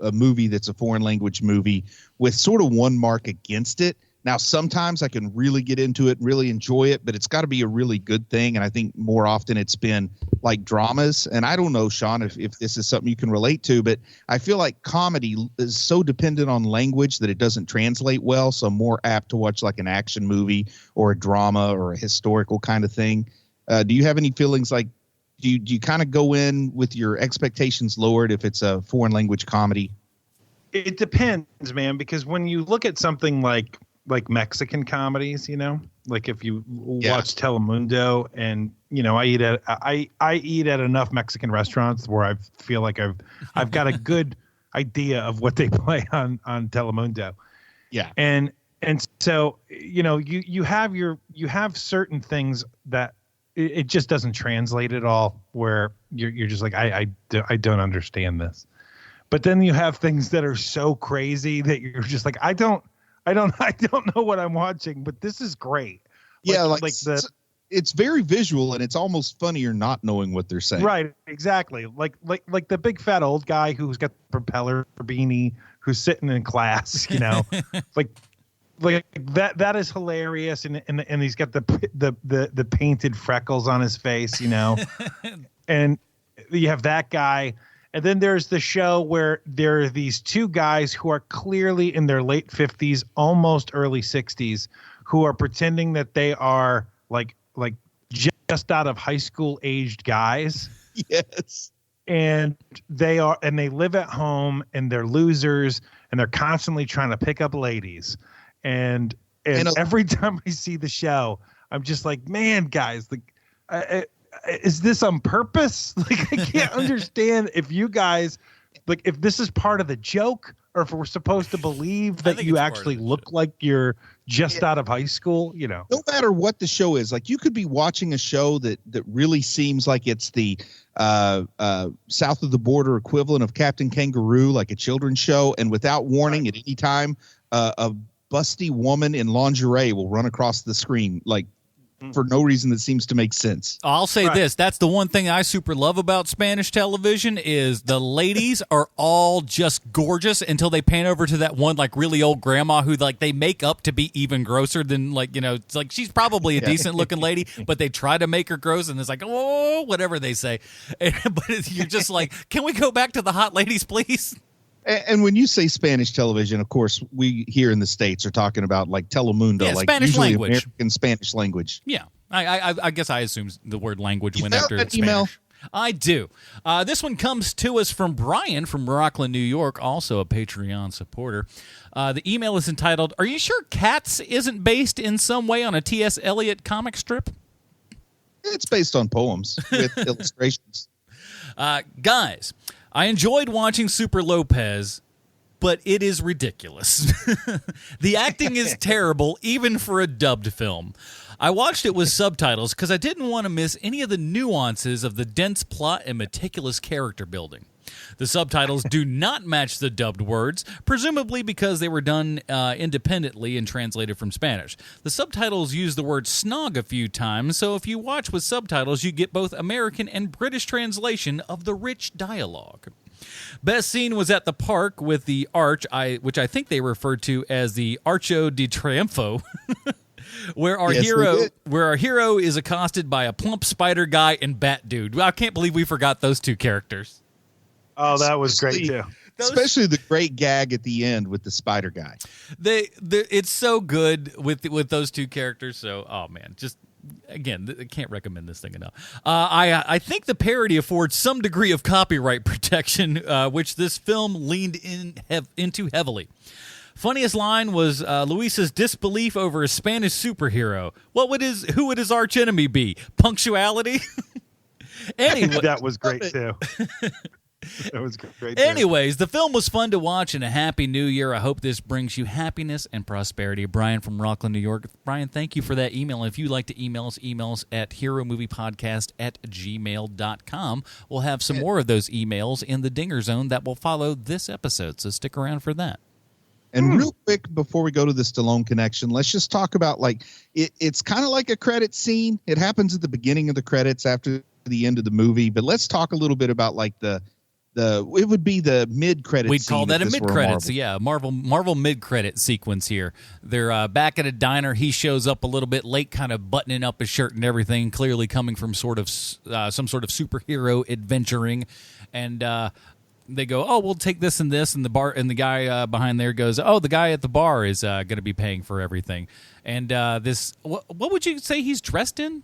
S3: a movie that's a foreign language movie with sort of one mark against it. Now, sometimes I can really get into it and really enjoy it, but it's got to be a really good thing. And I think more often it's been like dramas. And I don't know, Sean, if this is something you can relate to, but I feel like comedy is so dependent on language that it doesn't translate well. So I'm more apt to watch like an action movie or a drama or a historical kind of thing. Do you have any feelings like, do you kind of go in with your expectations lowered if it's a foreign language comedy?
S2: It depends, man, because when you look at something like Mexican comedies, like if you watch Telemundo, and I eat at enough Mexican restaurants where I feel like I've got a good idea of what they play on Telemundo.
S3: Yeah.
S2: And so you have certain things that it just doesn't translate at all, where you're just like I don't understand this. But then you have things that are so crazy that you're just like I don't know what I'm watching, but this is great.
S3: It's very visual, and it's almost funnier not knowing what they're saying.
S2: Right, exactly. Like the big fat old guy who's got the propeller beanie, who's sitting in class, like that is hilarious, and he's got the painted freckles on his face, and you have that guy. And then there's the show where there are these two guys who are clearly in their late 50s, almost early 60s, who are pretending that they are like just out of high school aged guys.
S3: Yes.
S2: And they live at home, and they're losers, and they're constantly trying to pick up ladies. And every time I see the show, I'm just like, man, guys, is this on purpose? Like, I can't understand if you guys, like, if this is part of the joke, or if we're supposed to believe that you actually look like you're just out of high school, No
S3: matter what the show is, like, you could be watching a show that really seems like it's the south of the border equivalent of Captain Kangaroo, like a children's show, and without warning at any time, a busty woman in lingerie will run across the screen, like, for no reason that seems to make sense.
S1: I'll say this. That's the one thing I super love about Spanish television is the ladies are all just gorgeous until they pan over to that one like really old grandma who like they make up to be even grosser than it's like she's probably a decent looking lady, but they try to make her gross and it's like, oh, whatever they say. But you're just like, can we go back to the hot ladies, please?
S3: And when you say Spanish television, of course, we here in the States are talking about like Telemundo, like
S1: Spanish
S3: usually
S1: language.
S3: American Spanish language.
S1: Yeah, I guess I assume the word language went
S3: found
S1: after
S3: that
S1: Spanish.
S3: email?
S1: I do. This one comes to us from Brian from Rockland, New York, also a Patreon supporter. The email is entitled, "Are you sure Cats isn't based in some way on a T.S. Eliot comic strip?"
S3: It's based on poems with illustrations.
S1: Guys, I enjoyed watching Super Lopez, but it is ridiculous. The acting is terrible, even for a dubbed film. I watched it with subtitles because I didn't want to miss any of the nuances of the dense plot and meticulous character building. The subtitles do not match the dubbed words, presumably because they were done independently and translated from Spanish. The subtitles use the word snog a few times, so if you watch with subtitles, you get both American and British translation of the rich dialogue. Best scene was at the park with the arch, which I think they referred to as the Archo di Triunfo. Where our hero is accosted by a plump spider guy and bat dude. I can't believe we forgot those two characters.
S2: Oh, that was great too.
S3: Especially the great gag at the end with the spider guy.
S1: It's so good with those two characters. So, oh man, just again, I can't recommend this thing enough. I think the parody affords some degree of copyright protection, which this film leaned into heavily. Funniest line was Luis's disbelief over a Spanish superhero. Who would his arch enemy be? Punctuality? Anyway,
S2: that was great too. That was great.
S1: Anyways, the film was fun to watch, and a happy new year. I hope this brings you happiness and prosperity. Brian from Rockland, New York. Brian, thank you for that email. If you'd like to email us at heromoviepodcast@gmail.com. We'll have some more of those emails in the Dinger Zone that will follow this episode, so stick around for that.
S3: And real quick, before we go to the Stallone connection, let's just talk about, like, it's kind of like a credit scene. It happens at the beginning of the credits after the end of the movie. But let's talk a little bit about, like, it would be the mid-credit scene.
S1: We'd call that a mid-credit. So, yeah, Marvel mid-credit sequence here. They're back at a diner. He shows up a little bit late, kind of buttoning up his shirt and everything, clearly coming from some sort of superhero adventuring. And they go, "Oh, we'll take this and this," and the guy behind there goes, "Oh, the guy at the bar is going to be paying for everything." And what would you say he's dressed in?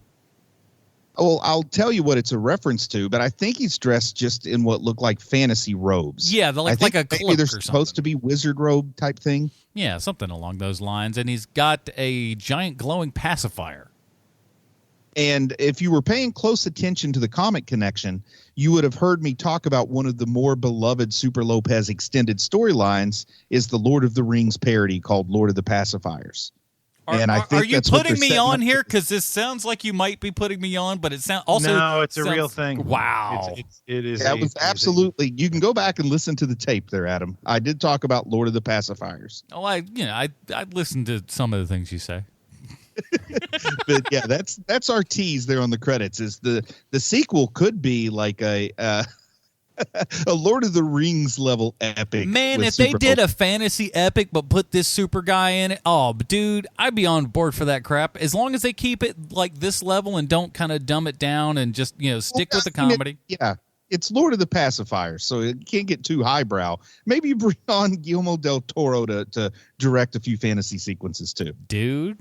S3: Well, I'll tell you what it's a reference to, but I think he's dressed just in what look like fantasy robes.
S1: Yeah, like a cloak
S3: maybe they're
S1: or something.
S3: Supposed to be wizard robe type thing.
S1: Yeah, something along those lines. And he's got a giant glowing pacifier.
S3: And if you were paying close attention to the comic connection, you would have heard me talk about one of the more beloved Super Lopez extended storylines is the Lord of the Rings parody called Lord of the Pacifiers.
S1: Are you putting me on here? Because this sounds like you might be putting me on, but it sounds also
S2: no, it's a real thing.
S1: Wow,
S2: it is.
S3: That was absolutely. You can go back and listen to the tape there, Adam. I did talk about Lord of the Pacifiers.
S1: Oh, I listened to some of the things you say.
S3: But yeah, that's our tease there on the credits. Is the sequel could be like a Lord of the Rings level epic.
S1: Man, if they did a fantasy epic but put this super guy in it, oh, dude, I'd be on board for that crap. As long as they keep it like this level and don't kind of dumb it down and just stick with the comedy.
S3: It's Lord of the Pacifiers, so it can't get too highbrow. Maybe you bring on Guillermo del Toro to direct a few fantasy sequences too,
S1: dude.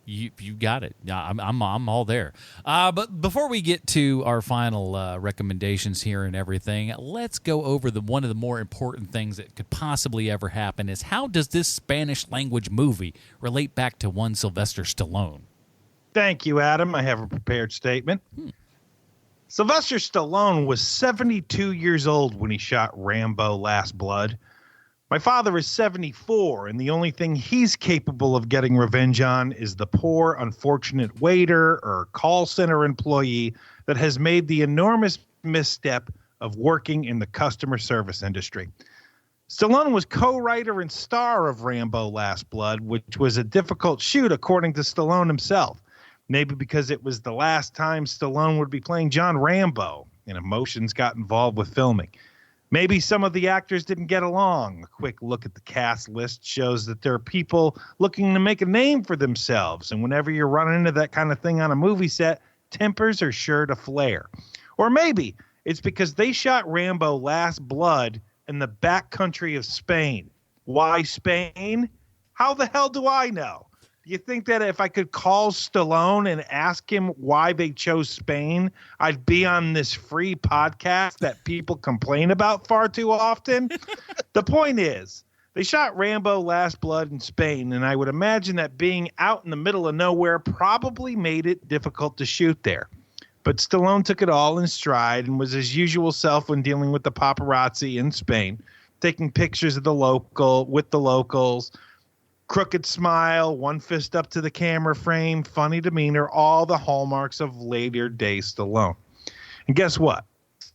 S1: You got it. I'm all there. But before we get to our final recommendations here and everything, let's go over one of the more important things that could possibly ever happen is how does this Spanish language movie relate back to one Sylvester Stallone?
S2: Thank you, Adam. I have a prepared statement. Sylvester Stallone was 72 years old when he shot Rambo: Last Blood. My father is 74, and the only thing he's capable of getting revenge on is the poor, unfortunate waiter or call center employee that has made the enormous misstep of working in the customer service industry. Stallone was co-writer and star of Rambo: Last Blood, which was a difficult shoot, according to Stallone himself. Maybe because it was the last time Stallone would be playing John Rambo, and emotions got involved with filming. Maybe some of the actors didn't get along. A quick look at the cast list shows that there are people looking to make a name for themselves. And whenever you're running into that kind of thing on a movie set, tempers are sure to flare. Or maybe it's because they shot Rambo: Last Blood in the backcountry of Spain. Why Spain? How the hell do I know? Do you think that if I could call Stallone and ask him why they chose Spain, I'd be on this free podcast that people complain about far too often? The point is, they shot Rambo Last Blood in Spain, and I would imagine that being out in the middle of nowhere probably made it difficult to shoot there. But Stallone took it all in stride and was his usual self when dealing with the paparazzi in Spain, taking pictures of the locals, crooked smile, one fist up to the camera frame, funny demeanor, all the hallmarks of later day Stallone. And guess what?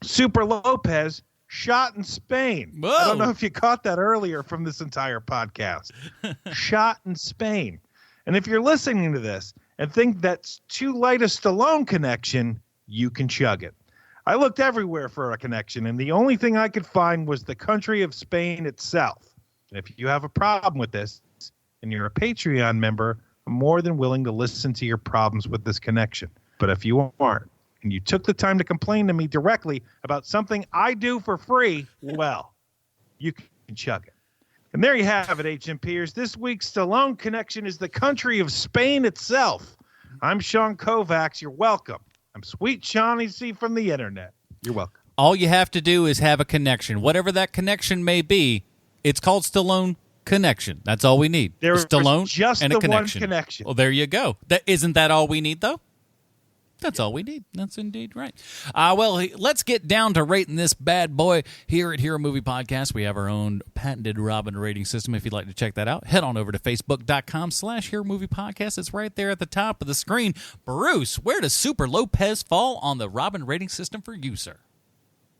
S2: Super Lopez shot in Spain.
S1: Whoa.
S2: I don't know if you caught that earlier from this entire podcast. Shot in Spain. And if you're listening to this and think that's too light a Stallone connection, you can chug it. I looked everywhere for a connection, and the only thing I could find was the country of Spain itself. And if you have a problem with this, and you're a Patreon member, I'm more than willing to listen to your problems with this connection. But if you aren't, and you took the time to complain to me directly about something I do for free, well, you can chug it. And there you have it, HMPers. This week's Stallone connection is the country of Spain itself. I'm Sean Kovacs. You're welcome. I'm Sweet Shaughnessy from the internet. You're welcome.
S1: All you have to do is have a connection. Whatever that connection may be, it's called Stallone Connection. That's all we need.
S2: There's
S1: Stallone
S2: just
S1: and
S2: the
S1: a connection.
S2: one connection.
S1: Well, there you go. Isn't that all we need, though? That's all we need. That's indeed right. Well, let's get down to rating this bad boy here at Hero Movie Podcast. We have our own patented Robin rating system. If you'd like to check that out, head on over to Facebook.com/Hero Movie Podcast. It's right there at the top of the screen. Bruce, where does Super Lopez fall on the Robin rating system for you, sir?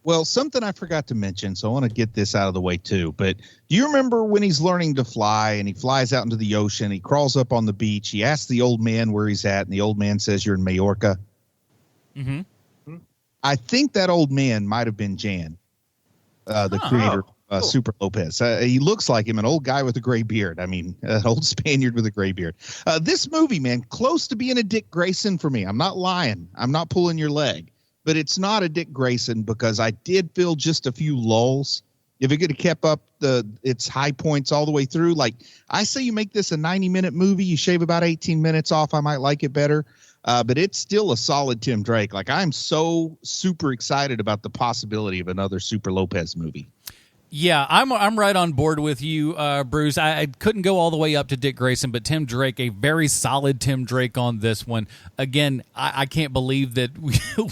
S3: Well, something I forgot to mention, so I want to get this out of the way too. But do you remember when he's learning to fly and he flies out into the ocean, he crawls up on the beach, he asks the old man where he's at, and the old man says, "You're in Majorca." Mm-hmm. I think that old man might have been Jan, the creator of Super Lopez. He looks like him, an old guy with a gray beard. I mean, an old Spaniard with a gray beard. This movie, man, close to being a Dick Grayson for me. I'm not lying. I'm not pulling your leg. But it's not a Dick Grayson because I did feel just a few lulls. If it could have kept up its high points all the way through, like I say you make this a 90-minute movie, you shave about 18 minutes off, I might like it better. But it's still a solid Tim Drake. Like I'm so super excited about the possibility of another Super Lopez movie.
S1: Yeah, I'm right on board with you, Bruce. I couldn't go all the way up to Dick Grayson, but Tim Drake, a very solid Tim Drake on this one. Again, I can't believe that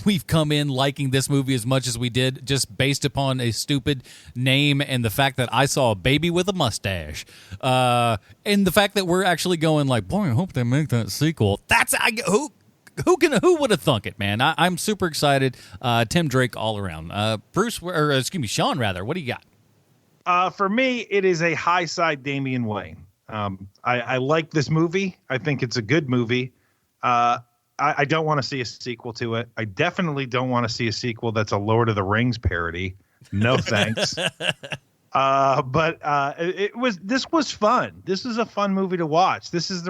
S1: we've come in liking this movie as much as we did just based upon a stupid name and the fact that I saw a baby with a mustache. And the fact that we're actually going like, boy, I hope they make that sequel. Who would have thunk it, man? I'm super excited. Tim Drake all around. Bruce, or excuse me, Sean, rather. What do you got?
S2: For me, it is a high side Damian Wayne. I like this movie. I think it's a good movie. I don't want to see a sequel to it. I definitely don't want to see a sequel that's a Lord of the Rings parody. No thanks. But this was fun. This is a fun movie to watch. This is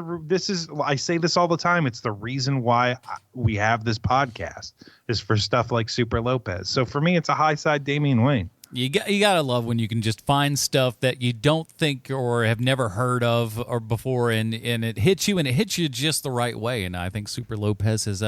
S2: I say this all the time. It's the reason why we have this podcast is for stuff like Super Lopez. So for me, it's a high side Damian Wayne.
S1: You gotta love when you can just find stuff that you don't think or have never heard of or before, and it hits you, and it hits you just the right way. And I think Super Lopez has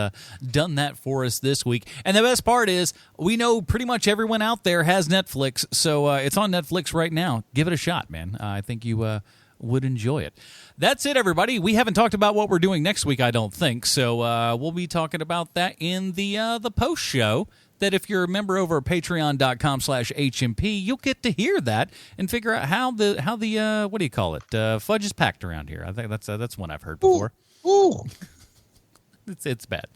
S1: done that for us this week. And the best part is we know pretty much everyone out there has Netflix, so it's on Netflix right now. Give it a shot, man. I think you would enjoy it. That's it, everybody. We haven't talked about what we're doing next week, I don't think. So we'll be talking about that in the post show. That if you're a member over at patreon.com/HMP, you'll get to hear that and figure out how the what do you call it? Fudge is packed around here. I think that's one I've heard before.
S3: Ooh.
S1: It's bad.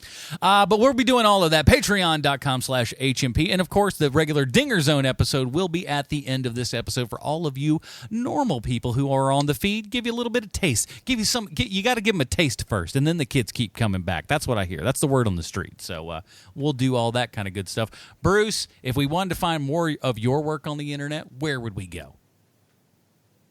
S1: But we'll be doing all of that. Patreon.com/HMP. And, of course, the regular Dinger Zone episode will be at the end of this episode for all of you normal people who are on the feed. Give you a little bit of taste. You got to give them a taste first, and then the kids keep coming back. That's what I hear. That's the word on the street. So we'll do all that kind of good stuff. Bruce, if we wanted to find more of your work on the internet, where would we go?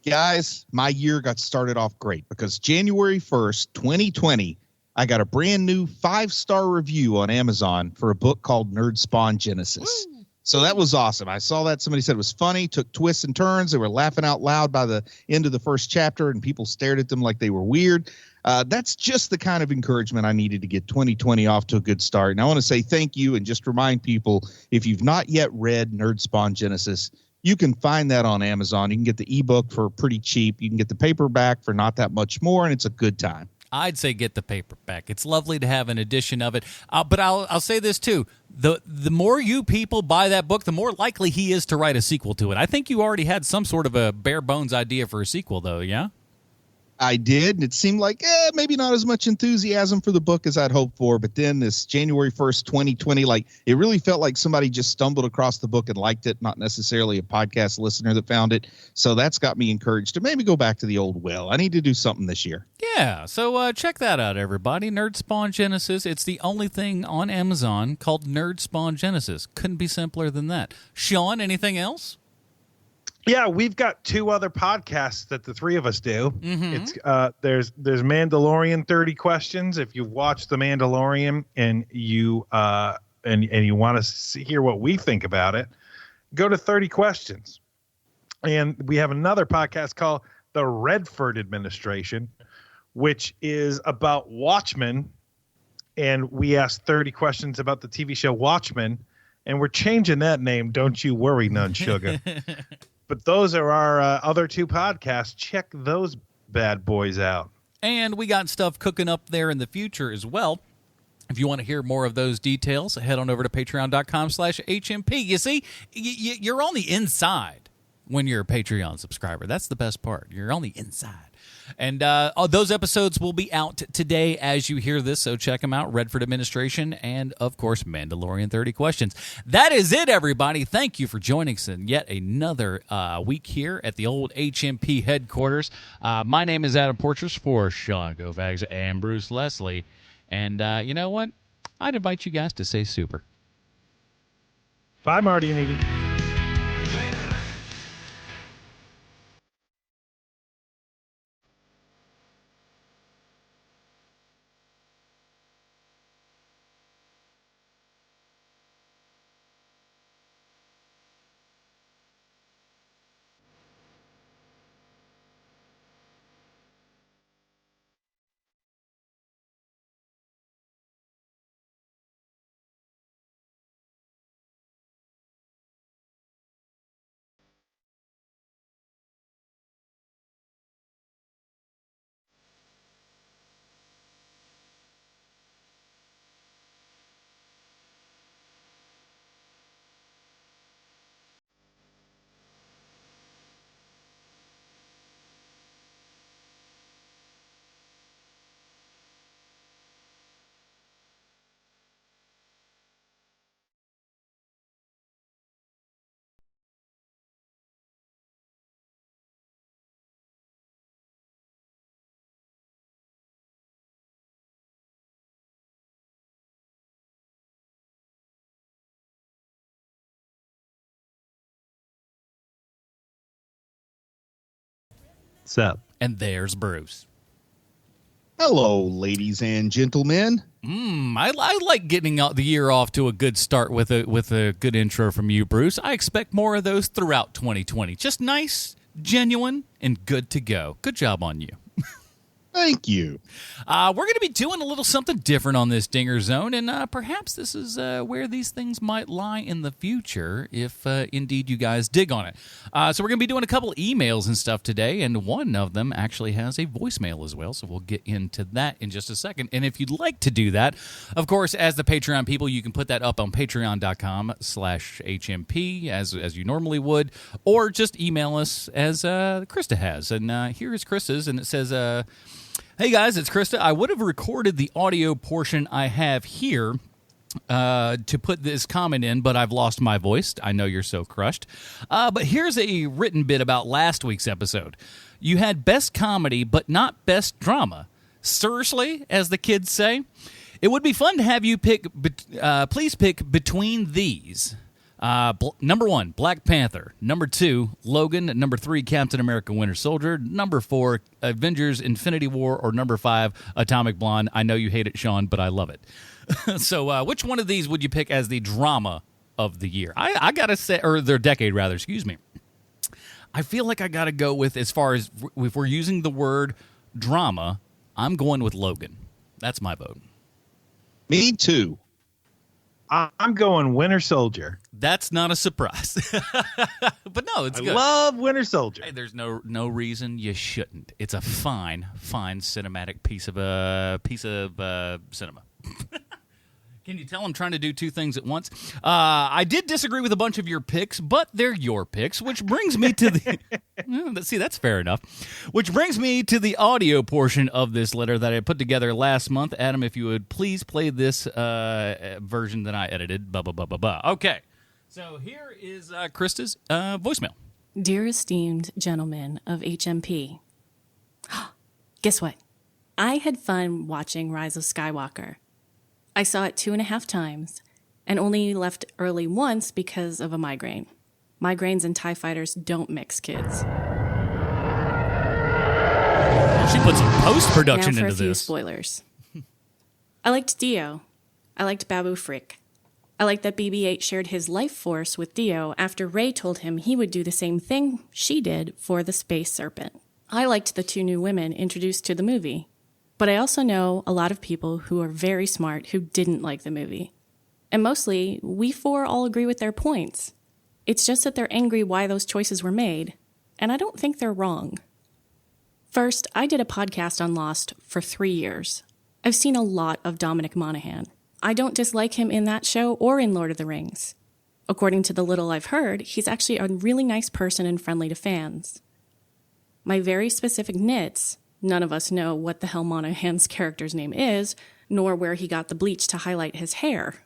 S3: Guys, my year got started off great because January 1st, 2020, I got a brand new 5-star review on Amazon for a book called Nerdspawn Genesis. Woo. So that was awesome. I saw that. Somebody said it was funny, took twists and turns. They were laughing out loud by the end of the first chapter, and people stared at them like they were weird. That's just the kind of encouragement I needed to get 2020 off to a good start. And I want to say thank you and just remind people, if you've not yet read Nerdspawn Genesis, you can find that on Amazon. You can get the ebook for pretty cheap. You can get the paperback for not that much more, and it's a good time.
S1: I'd say get the paperback. It's lovely to have an edition of it. But I'll say this, too. The more you people buy that book, the more likely he is to write a sequel to it. I think you already had some sort of a bare-bones idea for a sequel, though, yeah?
S3: I did, and it seemed like maybe not as much enthusiasm for the book as I'd hoped for. But then this January 1st, 2020, it really felt like somebody just stumbled across the book and liked it, not necessarily a podcast listener that found it. So that's got me encouraged to maybe go back to the old well. I need to do something this year.
S1: Yeah, so check that out, everybody. Nerdspawn Genesis. It's the only thing on Amazon called Nerdspawn Genesis. Couldn't be simpler than that. Sean, anything else?
S2: Yeah, we've got 2 other podcasts that the 3 of us do.
S1: Mm-hmm.
S2: It's there's Mandalorian 30 Questions. If you've watched The Mandalorian and you and you want to hear what we think about it, go to 30 Questions. And we have another podcast called The Redford Administration, which is about Watchmen. And we asked 30 questions about the TV show Watchmen, and we're changing that name. Don't you worry, none sugar. But those are our other 2 podcasts. Check those bad boys out.
S1: And we got stuff cooking up there in the future as well. If you want to hear more of those details, head on over to patreon.com/HMP. You see, you're on the inside when you're a Patreon subscriber. That's the best part. You're on the inside. And those episodes will be out today as you hear this, so check them out. Redford Administration and, of course, Mandalorian 30 Questions. That is it, everybody. Thank you for joining us in yet another week here at the old HMP headquarters. My name is Adam Portrais for Sean Kovacs and Bruce Leslie. And you know what? I'd invite you guys to say super.
S2: Bye, Marty and Edie. What's up?
S1: And there's Bruce.
S3: Hello, ladies and gentlemen.
S1: I like getting the year off to a good start with a good intro from you, Bruce. I expect more of those throughout 2020. Just nice, genuine, and good to go. Good job on you.
S3: Thank you.
S1: We're going to be doing a little something different on this Dinger Zone, and perhaps this is where these things might lie in the future if indeed you guys dig on it. So we're going to be doing a couple emails and stuff today, and one of them actually has a voicemail as well, so we'll get into that in just a second. And if you'd like to do that, of course, as the Patreon people, you can put that up on patreon.com/HMP as you normally would, or just email us as Krista has. And here is Krista's, and it says... Hey guys, it's Krista. I would have recorded the audio portion I have here to put this comment in, but I've lost my voice. I know you're so crushed. But here's a written bit about last week's episode. You had best comedy, but not best drama. Seriously, as the kids say. It would be fun to have you please pick between these. Number 1, Black Panther. Number 2, Logan. Number 3, Captain America Winter Soldier. Number 4, Avengers Infinity War. Or number 5, Atomic Blonde. I know you hate it, Sean, but I love it. So which one of these would you pick as the drama of the year? I got to say, or their decade rather, excuse me. I feel like I got to go with, as far as if we're using the word drama, I'm going with Logan. That's my vote.
S3: Me too.
S2: I'm going Winter Soldier.
S1: That's not a surprise. But no, it's
S2: I
S1: good.
S2: love Winter Soldier.
S1: Hey, there's no reason you shouldn't. It's a fine cinematic piece of cinema. Can you tell I'm trying to do two things at once? I did disagree with a bunch of your picks, but they're your picks, which brings me to the... See, that's fair enough. Which brings me to the audio portion of this letter that I put together last month. Adam, if you would please play this version that I edited. Okay, so here is Krista's voicemail.
S5: Dear esteemed gentlemen of HMP, guess what? I had fun watching Rise of Skywalker. I saw it 2.5 times and only left early once because of a migraine. Migraines and TIE fighters don't mix, kids.
S1: She put some post-production
S5: now for
S1: into
S5: a few
S1: this.
S5: spoilers. I liked Dio. I liked Babu Frick. I liked that BB-8 shared his life force with Dio after Rey told him he would do the same thing she did for the space serpent. I liked the 2 new women introduced to the movie. But I also know a lot of people who are very smart who didn't like the movie. And mostly, we 4 all agree with their points. It's just that they're angry why those choices were made, and I don't think they're wrong. First, I did a podcast on Lost for 3 years. I've seen a lot of Dominic Monaghan. I don't dislike him in that show or in Lord of the Rings. According to the little I've heard, he's actually a really nice person and friendly to fans. My very specific nits... None of us know what the hell Monaghan's character's name is, nor where he got the bleach to highlight his hair.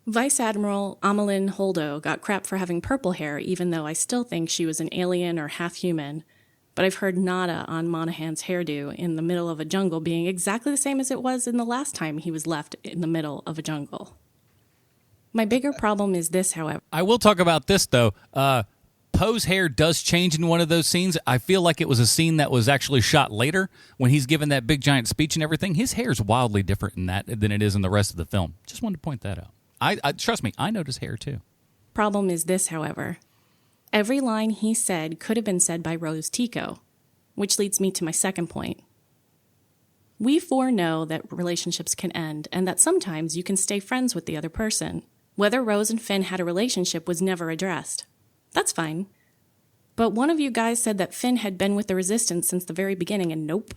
S5: Vice Admiral Amelin Holdo got crap for having purple hair, even though I still think she was an alien or half-human. But I've heard nada on Monaghan's hairdo in the middle of a jungle being exactly the same as it was in the last time he was left in the middle of a jungle. My bigger problem is this, however.
S1: I will talk about this, though. Poe's hair does change in one of those scenes. I feel like it was a scene that was actually shot later when he's given that big giant speech and everything. His hair is wildly different in that than it is in the rest of the film. Just wanted to point that out. I trust me, I notice hair too.
S5: Problem is this, however. Every line he said could have been said by Rose Tico, which leads me to my second point. We 4 know that relationships can end and that sometimes you can stay friends with the other person. Whether Rose and Finn had a relationship was never addressed. That's fine. But one of you guys said that Finn had been with the Resistance since the very beginning, and nope.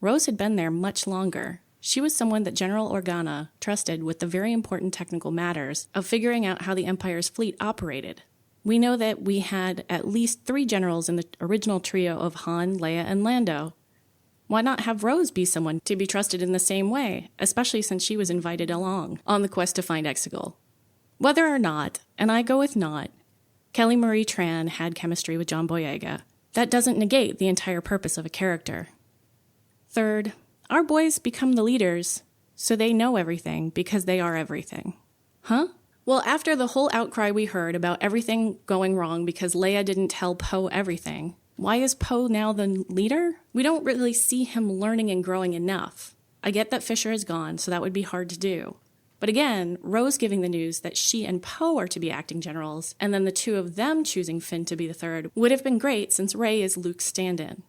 S5: Rose had been there much longer. She was someone that General Organa trusted with the very important technical matters of figuring out how the Empire's fleet operated. We know that we had at least 3 generals in the original trio of Han, Leia, and Lando. Why not have Rose be someone to be trusted in the same way, especially since she was invited along on the quest to find Exegol? Whether or not, and I go with not, Kelly Marie Tran had chemistry with John Boyega. That doesn't negate the entire purpose of a character. Third, our boys become the leaders, so they know everything because they are everything. Huh? Well, after the whole outcry we heard about everything going wrong because Leia didn't tell Poe everything, why is Poe now the leader? We don't really see him learning and growing enough. I get that Fisher is gone, so that would be hard to do. But again, Rose giving the news that she and Poe are to be acting generals, and then the 2 of them choosing Finn to be the third, would have been great since Rey is Luke's stand-in.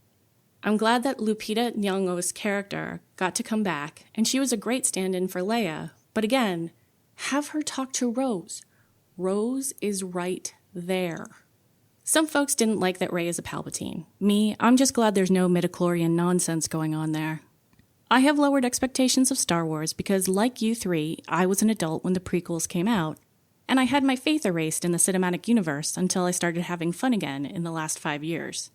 S5: I'm glad that Lupita Nyong'o's character got to come back, and she was a great stand-in for Leia. But again, have her talk to Rose. Rose is right there. Some folks didn't like that Rey is a Palpatine. Me, I'm just glad there's no midichlorian nonsense going on there. I have lowered expectations of Star Wars because, like you 3, I was an adult when the prequels came out, and I had my faith erased in the cinematic universe until I started having fun again in the last 5 years.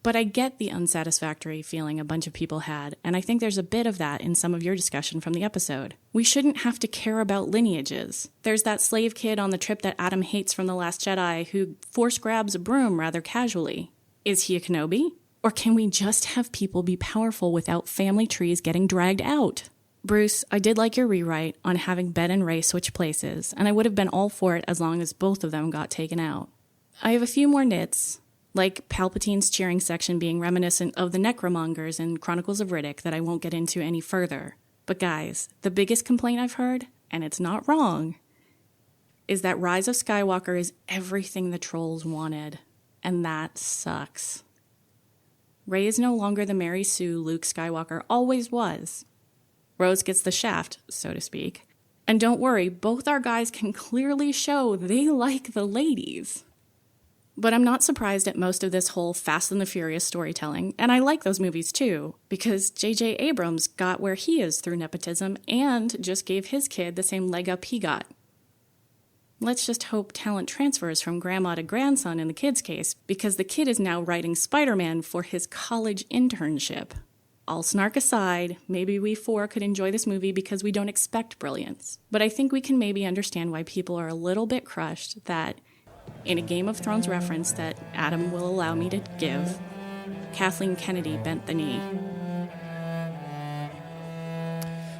S5: But I get the unsatisfactory feeling a bunch of people had, and I think there's a bit of that in some of your discussion from the episode. We shouldn't have to care about lineages. There's that slave kid on the trip that Adam hates from The Last Jedi who force grabs a broom rather casually. Is he a Kenobi? Or can we just have people be powerful without family trees getting dragged out? Bruce, I did like your rewrite on having Ben and Rey switch places, and I would have been all for it as long as both of them got taken out. I have a few more nits, like Palpatine's cheering section being reminiscent of the Necromongers in Chronicles of Riddick that I won't get into any further. But guys, the biggest complaint I've heard, and it's not wrong, is that Rise of Skywalker is everything the trolls wanted, and that sucks. Rey is no longer the Mary Sue Luke Skywalker always was. Rose gets the shaft, so to speak. And don't worry, both our guys can clearly show they like the ladies. But I'm not surprised at most of this whole Fast and the Furious storytelling, and I like those movies too, because J.J. Abrams got where he is through nepotism and just gave his kid the same leg up he got. Let's just hope talent transfers from grandma to grandson in the kid's case, because the kid is now writing Spider-Man for his college internship. All snark aside, maybe we four could enjoy this movie because we don't expect brilliance. But I think we can maybe understand why people are a little bit crushed that, in a Game of Thrones reference that Adam will allow me to give, Kathleen Kennedy bent the knee.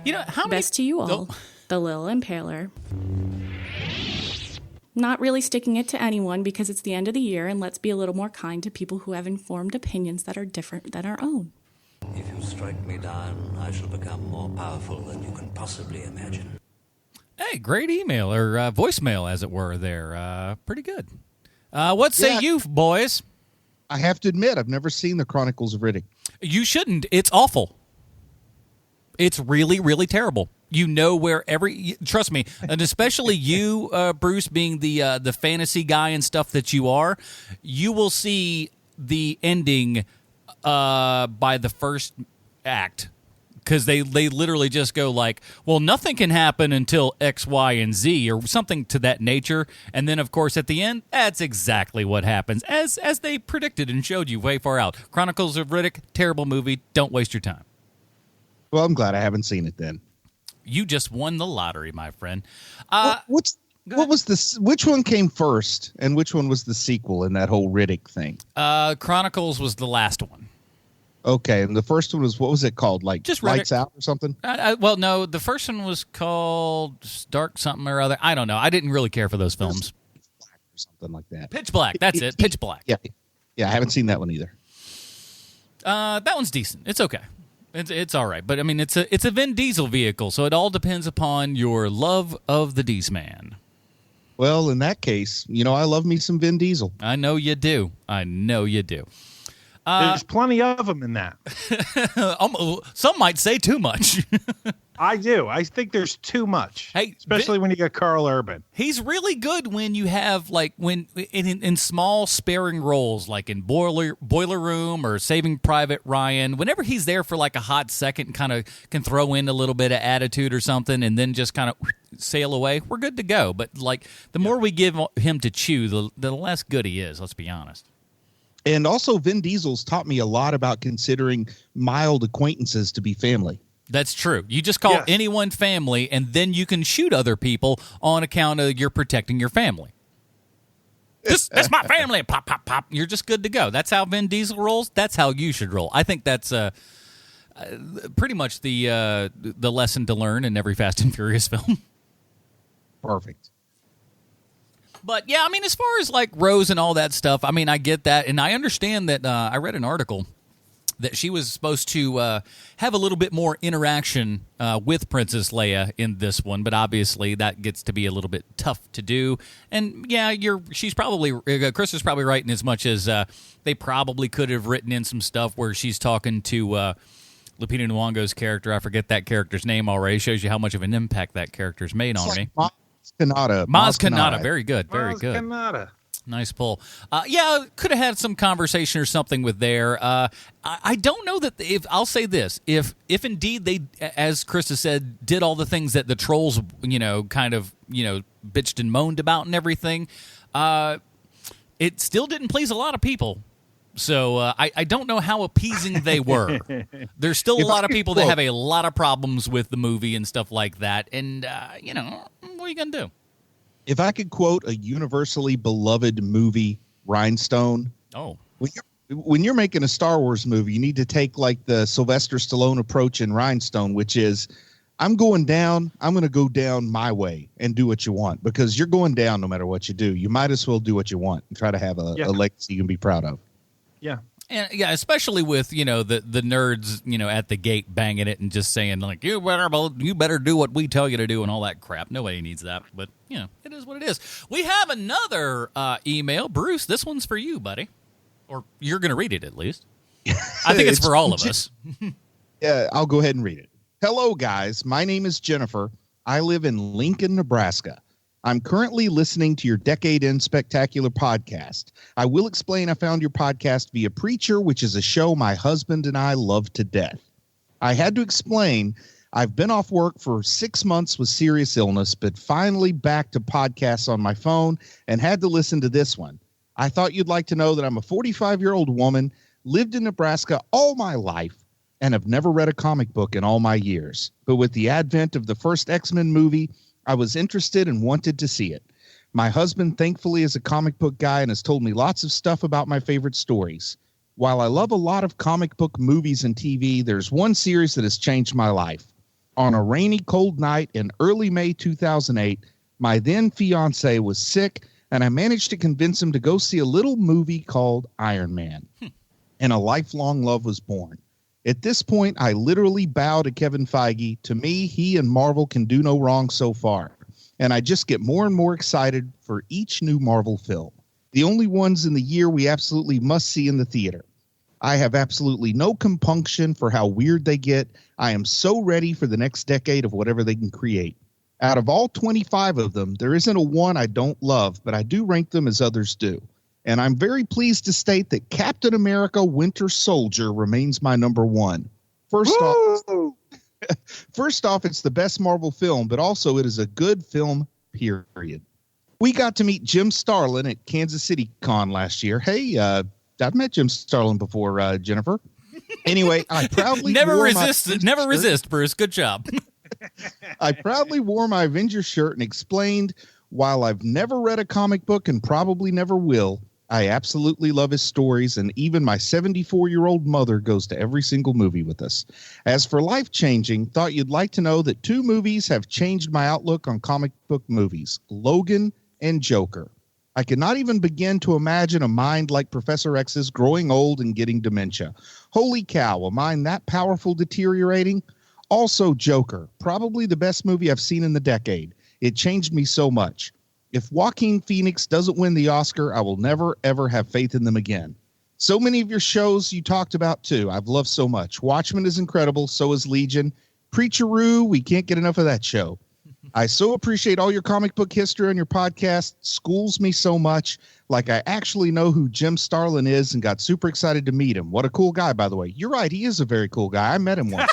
S1: You know, how many...
S5: Best to you all, the Lil Impaler. Not really sticking it to anyone because it's the end of the year, and let's be a little more kind to people who have informed opinions that are different than our own.
S6: If you strike me down, I shall become more powerful than you can possibly imagine.
S1: Hey, great email, or voicemail, as it were, there. Pretty good. What say you, boys?
S3: I have to admit, I've never seen the Chronicles of Riddick.
S1: You shouldn't. It's awful. It's really, really terrible. You know where trust me, and especially you, Bruce, being the fantasy guy and stuff that you are, you will see the ending by the first act, because they literally just go like, well, nothing can happen until X, Y, and Z, or something to that nature, and then of course at the end, that's exactly what happens, as they predicted and showed you way far out. Chronicles of Riddick, terrible movie. Don't waste your time.
S3: Well, I'm glad I haven't seen it then.
S1: You just won the lottery, my friend.
S3: What was this? Which one came first, and which one was the sequel in that whole Riddick thing?
S1: Chronicles was the last one.
S3: Okay, and the first one was, what was it called? Like
S1: just
S3: Lights Out or something?
S1: Well, no, the first one was called Dark something or other. I don't know. I didn't really care for those films.
S3: Or something like that.
S1: Pitch Black. That's it. Pitch Black.
S3: Yeah, I haven't seen that one either.
S1: That one's decent. It's okay. It's all right, but I mean, it's a Vin Diesel vehicle, so it all depends upon your love of the Diesel-Man.
S3: Well, in that case, I love me some Vin Diesel.
S1: I know you do.
S2: There's plenty of them in that.
S1: Some might say too much.
S2: I do. I think there's too much.
S1: Hey,
S2: especially when you get Carl Urban.
S1: He's really good when you have in small sparing roles, like in Boiler Room or Saving Private Ryan. Whenever he's there for like a hot second and kind of can throw in a little bit of attitude or something, and then just kind of sail away, we're good to go. But like the more we give him to chew, the less good he is. Let's be honest.
S3: And also, Vin Diesel's taught me a lot about considering mild acquaintances to be family.
S1: That's true. You just call anyone family, and then you can shoot other people on account of you're protecting your family. That's my family. Pop, pop, pop. You're just good to go. That's how Vin Diesel rolls. That's how you should roll. I think that's pretty much the lesson to learn in every Fast and Furious film.
S3: Perfect.
S1: But yeah, I mean, as far as like Rose and all that stuff, I mean, I get that, and I understand that. I read an article that she was supposed to have a little bit more interaction with Princess Leia in this one, but obviously that gets to be a little bit tough to do. And yeah, Chris is probably right in as much as they probably could have written in some stuff where she's talking to Lupita Nyong'o's character. I forget that character's name already. Shows you how much of an impact that character's made on me. Maz Kanata. Very good. Very good.
S2: Kanata.
S1: Nice pull. Yeah, could have had some conversation or something with there. I don't know that I'll say this. If indeed they, as Chris has said, did all the things that the trolls, kind of, bitched and moaned about and everything, it still didn't please a lot of people. So I don't know how appeasing they were. There's still a lot of people that have a lot of problems with the movie and stuff like that. And, what are you going to do?
S3: If I could quote a universally beloved movie, Rhinestone.
S1: Oh.
S3: When you're making a Star Wars movie, you need to take like the Sylvester Stallone approach in Rhinestone, which is, I'm going down, I'm going to go down my way and do what you want, because you're going down no matter what you do. You might as well do what you want and try to have a legacy you can be proud of.
S2: Yeah.
S1: And yeah, especially with, the nerds, at the gate banging it and just saying like, you better do what we tell you to do and all that crap. Nobody needs that, but it is what it is. We have another email. Bruce, this one's for you, buddy. Or you're going to read it at least. I think it's for all of us.
S3: Yeah, I'll go ahead and read it. Hello, guys. My name is Jennifer. I live in Lincoln, Nebraska. I'm currently listening to your Decade in Spectacular podcast. I will explain I found your podcast via Preacher, which is a show my husband and I love to death. I had to explain I've been off work for 6 months with serious illness, but finally back to podcasts on my phone and had to listen to this one. I thought you'd like to know that I'm a 45-year-old woman, lived in Nebraska all my life, and have never read a comic book in all my years. But with the advent of the first X-Men movie, I was interested and wanted to see it. My husband, thankfully, is a comic book guy and has told me lots of stuff about my favorite stories. While I love a lot of comic book movies and TV, there's one series that has changed my life. On a rainy, cold night in early May 2008, my then fiancé was sick, and I managed to convince him to go see a little movie called Iron Man. And a lifelong love was born. At this point, I literally bow to Kevin Feige. To me, he and Marvel can do no wrong so far. And I just get more and more excited for each new Marvel film. The only ones in the year we absolutely must see in the theater. I have absolutely no compunction for how weird they get. I am so ready for the next decade of whatever they can create. Out of all 25 of them, there isn't a one I don't love, but I do rank them as others do. And I'm very pleased to state that Captain America Winter Soldier remains my number one. First off, it's the best Marvel film, but also it is a good film, period. We got to meet Jim Starlin at Kansas City Con last year. Hey, I've met Jim Starlin before, Jennifer. Anyway, I proudly
S1: never resist, Bruce. Good job.
S3: I proudly wore my Avengers shirt and explained, while I've never read a comic book and probably never will, I absolutely love his stories, and even my 74-year-old mother goes to every single movie with us. As for life-changing, thought you'd like to know that 2 movies have changed my outlook on comic book movies, Logan and Joker. I could not even begin to imagine a mind like Professor X's growing old and getting dementia. Holy cow, a mind that powerful deteriorating? Also Joker, probably the best movie I've seen in the decade. It changed me so much. If Joaquin Phoenix doesn't win the Oscar, I will never, ever have faith in them again. So many of your shows you talked about, too. I've loved so much. Watchmen is incredible. So is Legion. Preacheroo, we can't get enough of that show. I so appreciate all your comic book history on your podcast. Schools me so much. Like I actually know who Jim Starlin is and got super excited to meet him. What a cool guy, by the way. You're right. He is a very cool guy. I met him once.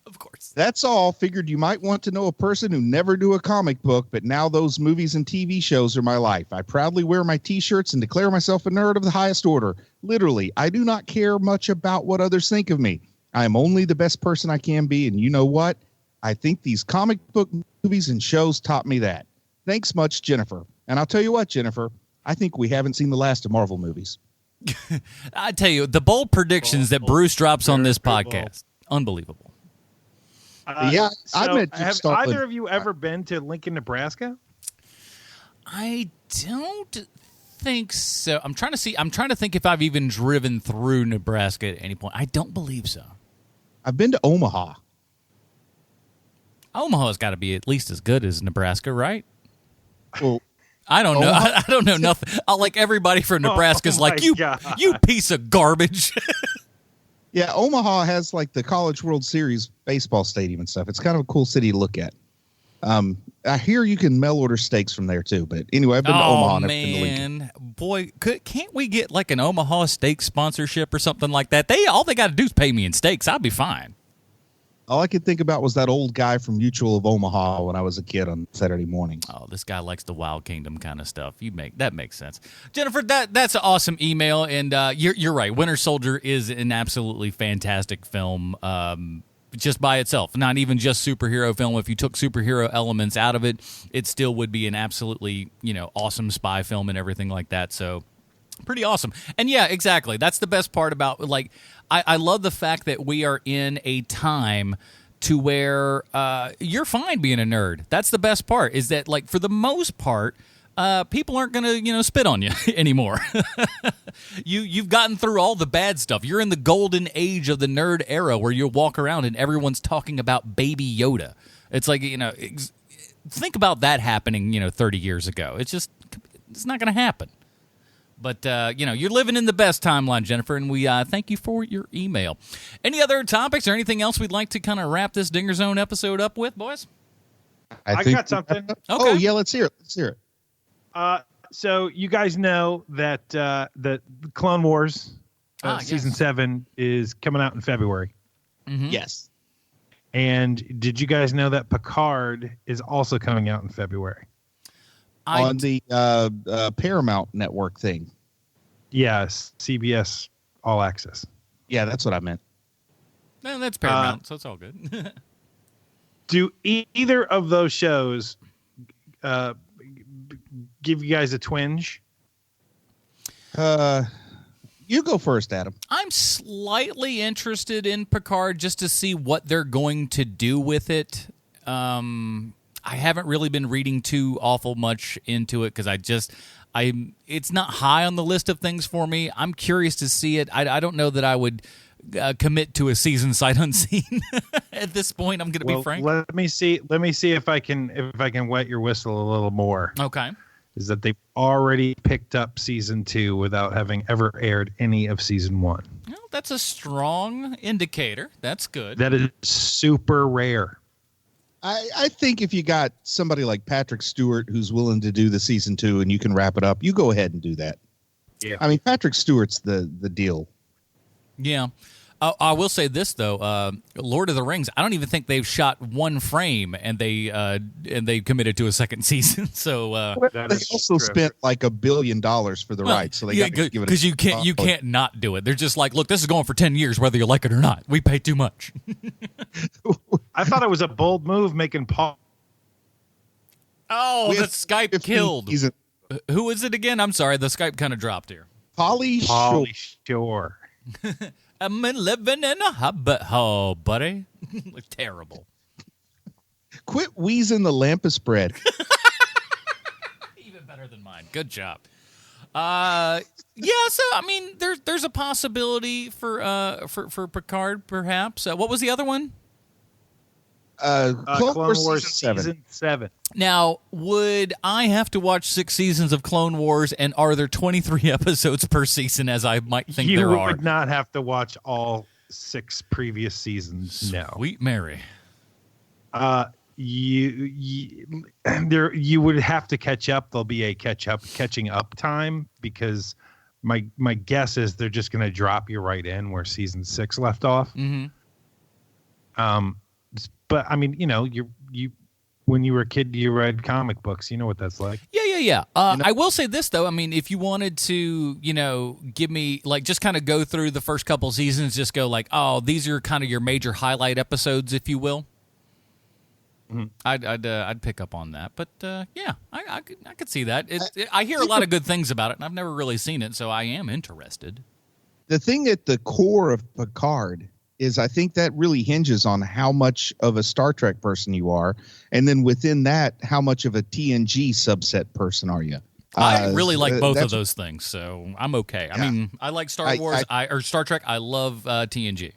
S1: Of course.
S3: That's all. Figured you might want to know a person who never do a comic book, but now those movies and TV shows are my life. I proudly wear my T-shirts and declare myself a nerd of the highest order. Literally, I do not care much about what others think of me. I am only the best person I can be, and you know what? I think these comic book movies and shows taught me that. Thanks much, Jennifer. And I'll tell you what, Jennifer, I think we haven't seen the last of Marvel movies.
S1: I tell you, the bold predictions that Bruce drops on this podcast, unbelievable.
S3: I met Jim
S2: have
S3: Starlin.
S2: either of you ever been to Lincoln, Nebraska?
S1: I don't think so. I'm trying to think if I've even driven through Nebraska at any point. I don't believe so.
S3: I've been to Omaha.
S1: Omaha's got to be at least as good as Nebraska, right?
S3: Well,
S1: I don't know. I don't know nothing. Like everybody from Nebraska's like, you piece of garbage.
S3: Yeah, Omaha has like the College World Series baseball stadium and stuff. It's kind of a cool city to look at. I hear you can mail order steaks from there too. But anyway, I've been to Omaha. And I've been to Lincoln.
S1: Boy, can't we get like an Omaha steak sponsorship or something like that? All they got to do is pay me in steaks. I'll be fine.
S3: All I could think about was that old guy from Mutual of Omaha when I was a kid on Saturday morning.
S1: Oh, this guy likes the Wild Kingdom kind of stuff. That makes sense. Jennifer, that's an awesome email, and you're right. Winter Soldier is an absolutely fantastic film, just by itself. Not even just superhero film. If you took superhero elements out of it, it still would be an absolutely awesome spy film and everything like that. So. Pretty awesome. And yeah, exactly. That's the best part about, like, I love the fact that we are in a time to where you're fine being a nerd. That's the best part, is that, like, for the most part, people aren't going to, spit on you anymore. You've gotten through all the bad stuff. You're in the golden age of the nerd era where you walk around and everyone's talking about Baby Yoda. It's like, think about that happening, 30 years ago. It's not going to happen. But, you're living in the best timeline, Jennifer, and we thank you for your email. Any other topics or anything else we'd like to kind of wrap this Dinger Zone episode up with, boys?
S2: I got something.
S1: Okay.
S3: Oh, yeah, let's hear it.
S2: So you guys know that the Clone Wars season 7 is coming out in February.
S1: Mm-hmm.
S3: Yes.
S2: And did you guys know that Picard is also coming out in February?
S3: On the Paramount Network thing.
S2: Yes, CBS All Access.
S3: Yeah, that's what I meant.
S1: No, that's Paramount, so it's all good.
S2: Do either of those shows give you guys a twinge?
S3: You go first, Adam.
S1: I'm slightly interested in Picard just to see what they're going to do with it. I haven't really been reading too awful much into it because it's not high on the list of things for me. I'm curious to see it. I don't know that I would commit to a season sight unseen at this point. I'm going to be frank.
S2: Let me see if I can wet your whistle a little more.
S1: Okay.
S2: Is that they've already picked up season 2 without having ever aired any of season 1.
S1: Well, that's a strong indicator. That's good.
S2: That is super rare.
S3: I think if you got somebody like Patrick Stewart who's willing to do the season 2 and you can wrap it up, you go ahead and do that.
S2: Yeah.
S3: I mean, Patrick Stewart's the deal.
S1: Yeah. I will say this though, Lord of the Rings. I don't even think they've shot one frame, and they committed to a second season. So
S3: they also spent like $1 billion for the rights, so they got to give it
S1: because you can't not do it. They're just like, look, this is going for 10 years, whether you like it or not. We pay too much.
S2: I thought it was a bold move making Paul.
S1: Oh, the Skype killed. Who is it again? I'm sorry, the Skype kind of dropped here.
S2: Pauly Shore.
S1: I'm living in a hobbit hole, buddy. Terrible.
S3: Quit wheezing the lamp spread.
S1: Even better than mine. Good job. Yeah, so I mean, there's a possibility for Picard, perhaps. What was the other one?
S3: Clone Wars
S2: season 7.
S1: Now, would I have to watch 6 seasons of Clone Wars, and are there 23 episodes per season, as I might think there are?
S2: You would not have to watch all 6 previous seasons. No.
S1: Sweet Mary.
S2: You would have to catch up. There'll be a catching up time, because my guess is they're just going to drop you right in where season 6 left off.
S1: Mm-hmm.
S2: But I mean, you when you were a kid, you read comic books. You know what that's like.
S1: Yeah. I will say this though. I mean, if you wanted to, give me like just kind of go through the first couple seasons, just go like, oh, these are kind of your major highlight episodes, if you will. Mm-hmm. I'd pick up on that. But yeah, I could see that. I hear a lot of good things about it, and I've never really seen it, so I am interested.
S3: The thing at the core of Picard is I think that really hinges on how much of a Star Trek person you are. And then within that, how much of a TNG subset person are you?
S1: I really like both of those things, so I'm okay. Yeah. I mean, I like Star Wars or Star Trek. I love TNG.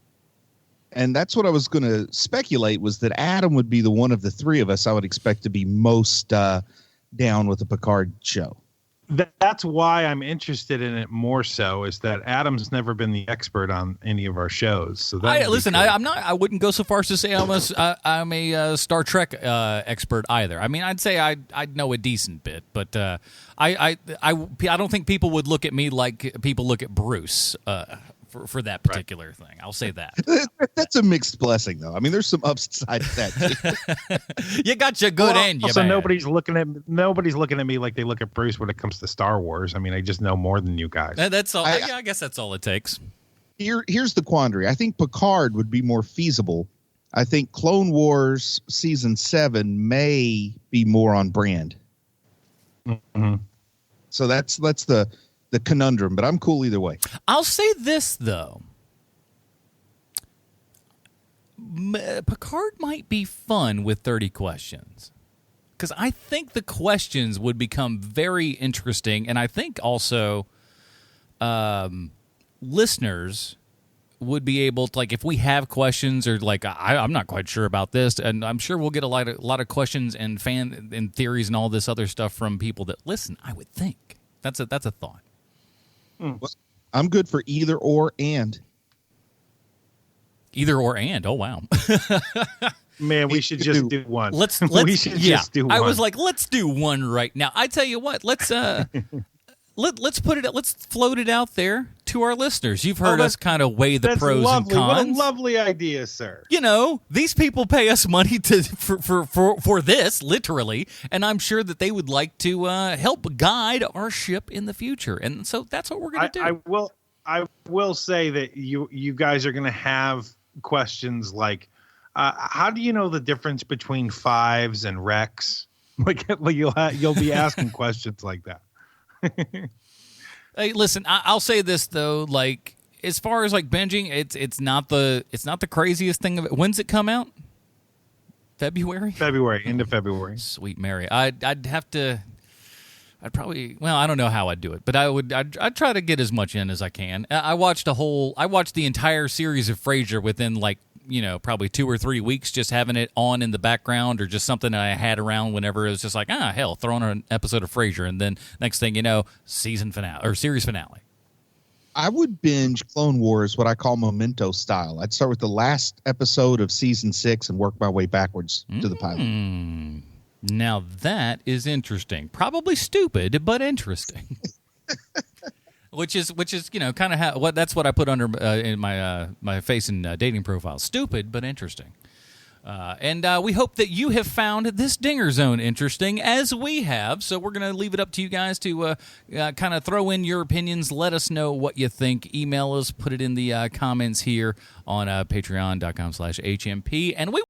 S3: And that's what I was going to speculate, was that Adam would be the one of the three of us I would expect to be most down with the Picard show.
S2: That's why I'm interested in it more so, is that Adam's never been the expert on any of our shows. So
S1: listen, cool. I wouldn't go so far as to say I'm a Star Trek expert either. I mean, I'd say I'd know a decent bit, but I don't think people would look at me like people look at Bruce for that particular thing. I'll say that.
S3: That's a mixed blessing, though. I mean, there's some upside to that too.
S1: You got your good and your bad.
S2: Nobody's looking at me like they look at Bruce when it comes to Star Wars. I mean, I just know more than you guys.
S1: That's all. I guess that's all it takes.
S3: Here's the quandary. I think Picard would be more feasible. I think Clone Wars season 7 may be more on brand.
S2: Mm-hmm.
S3: So that's the conundrum, but I'm cool either way.
S1: I'll say this, though. Picard might be fun with 30 questions, because I think the questions would become very interesting, and I think also listeners would be able to, like, if we have questions or like I'm not quite sure about this, and I'm sure we'll get a lot of questions and fan and theories and all this other stuff from people that listen. I would think that's a thought.
S3: I'm good for either or and.
S1: Either or and. Oh, wow.
S2: Man, we should just do one.
S1: Let's
S2: we should just do one.
S1: I was like, let's do one right now. I tell you what, let's put it. Let's float it out there to our listeners. You've heard us kind of weigh the pros and cons.
S2: What a lovely idea, sir.
S1: You know, these people pay us money for this, literally, and I'm sure that they would like to help guide our ship in the future. And so that's what we're going to do.
S2: I will say that you guys are going to have questions like, how do you know the difference between fives and Rex? Like you'll be asking questions like that.
S1: Hey, listen, I'll say this though, like as far as like binging, it's not the craziest thing of it. When's it come out? February,
S2: end of February.
S1: Sweet Mary, I'd probably, well, I don't know how I'd do it, but I'd try to get as much in as I can. I watched the entire series of Frasier within like, probably 2 or 3 weeks, just having it on in the background or just something that I had around whenever it was just like, hell, throw on an episode of Frasier. And then next thing you know, season finale or series finale.
S3: I would binge Clone Wars, what I call memento style. I'd start with the last episode of season 6 and work my way backwards to the pilot.
S1: Now that is interesting. Probably stupid, but interesting. Which is kind of that's what I put under in my face and dating profile. Stupid but interesting. And we hope that you have found this Dinger Zone interesting as we have. So we're going to leave it up to you guys to kind of throw in your opinions. Let us know what you think. Email us. Put it in the comments here on patreon.com/HMP. And we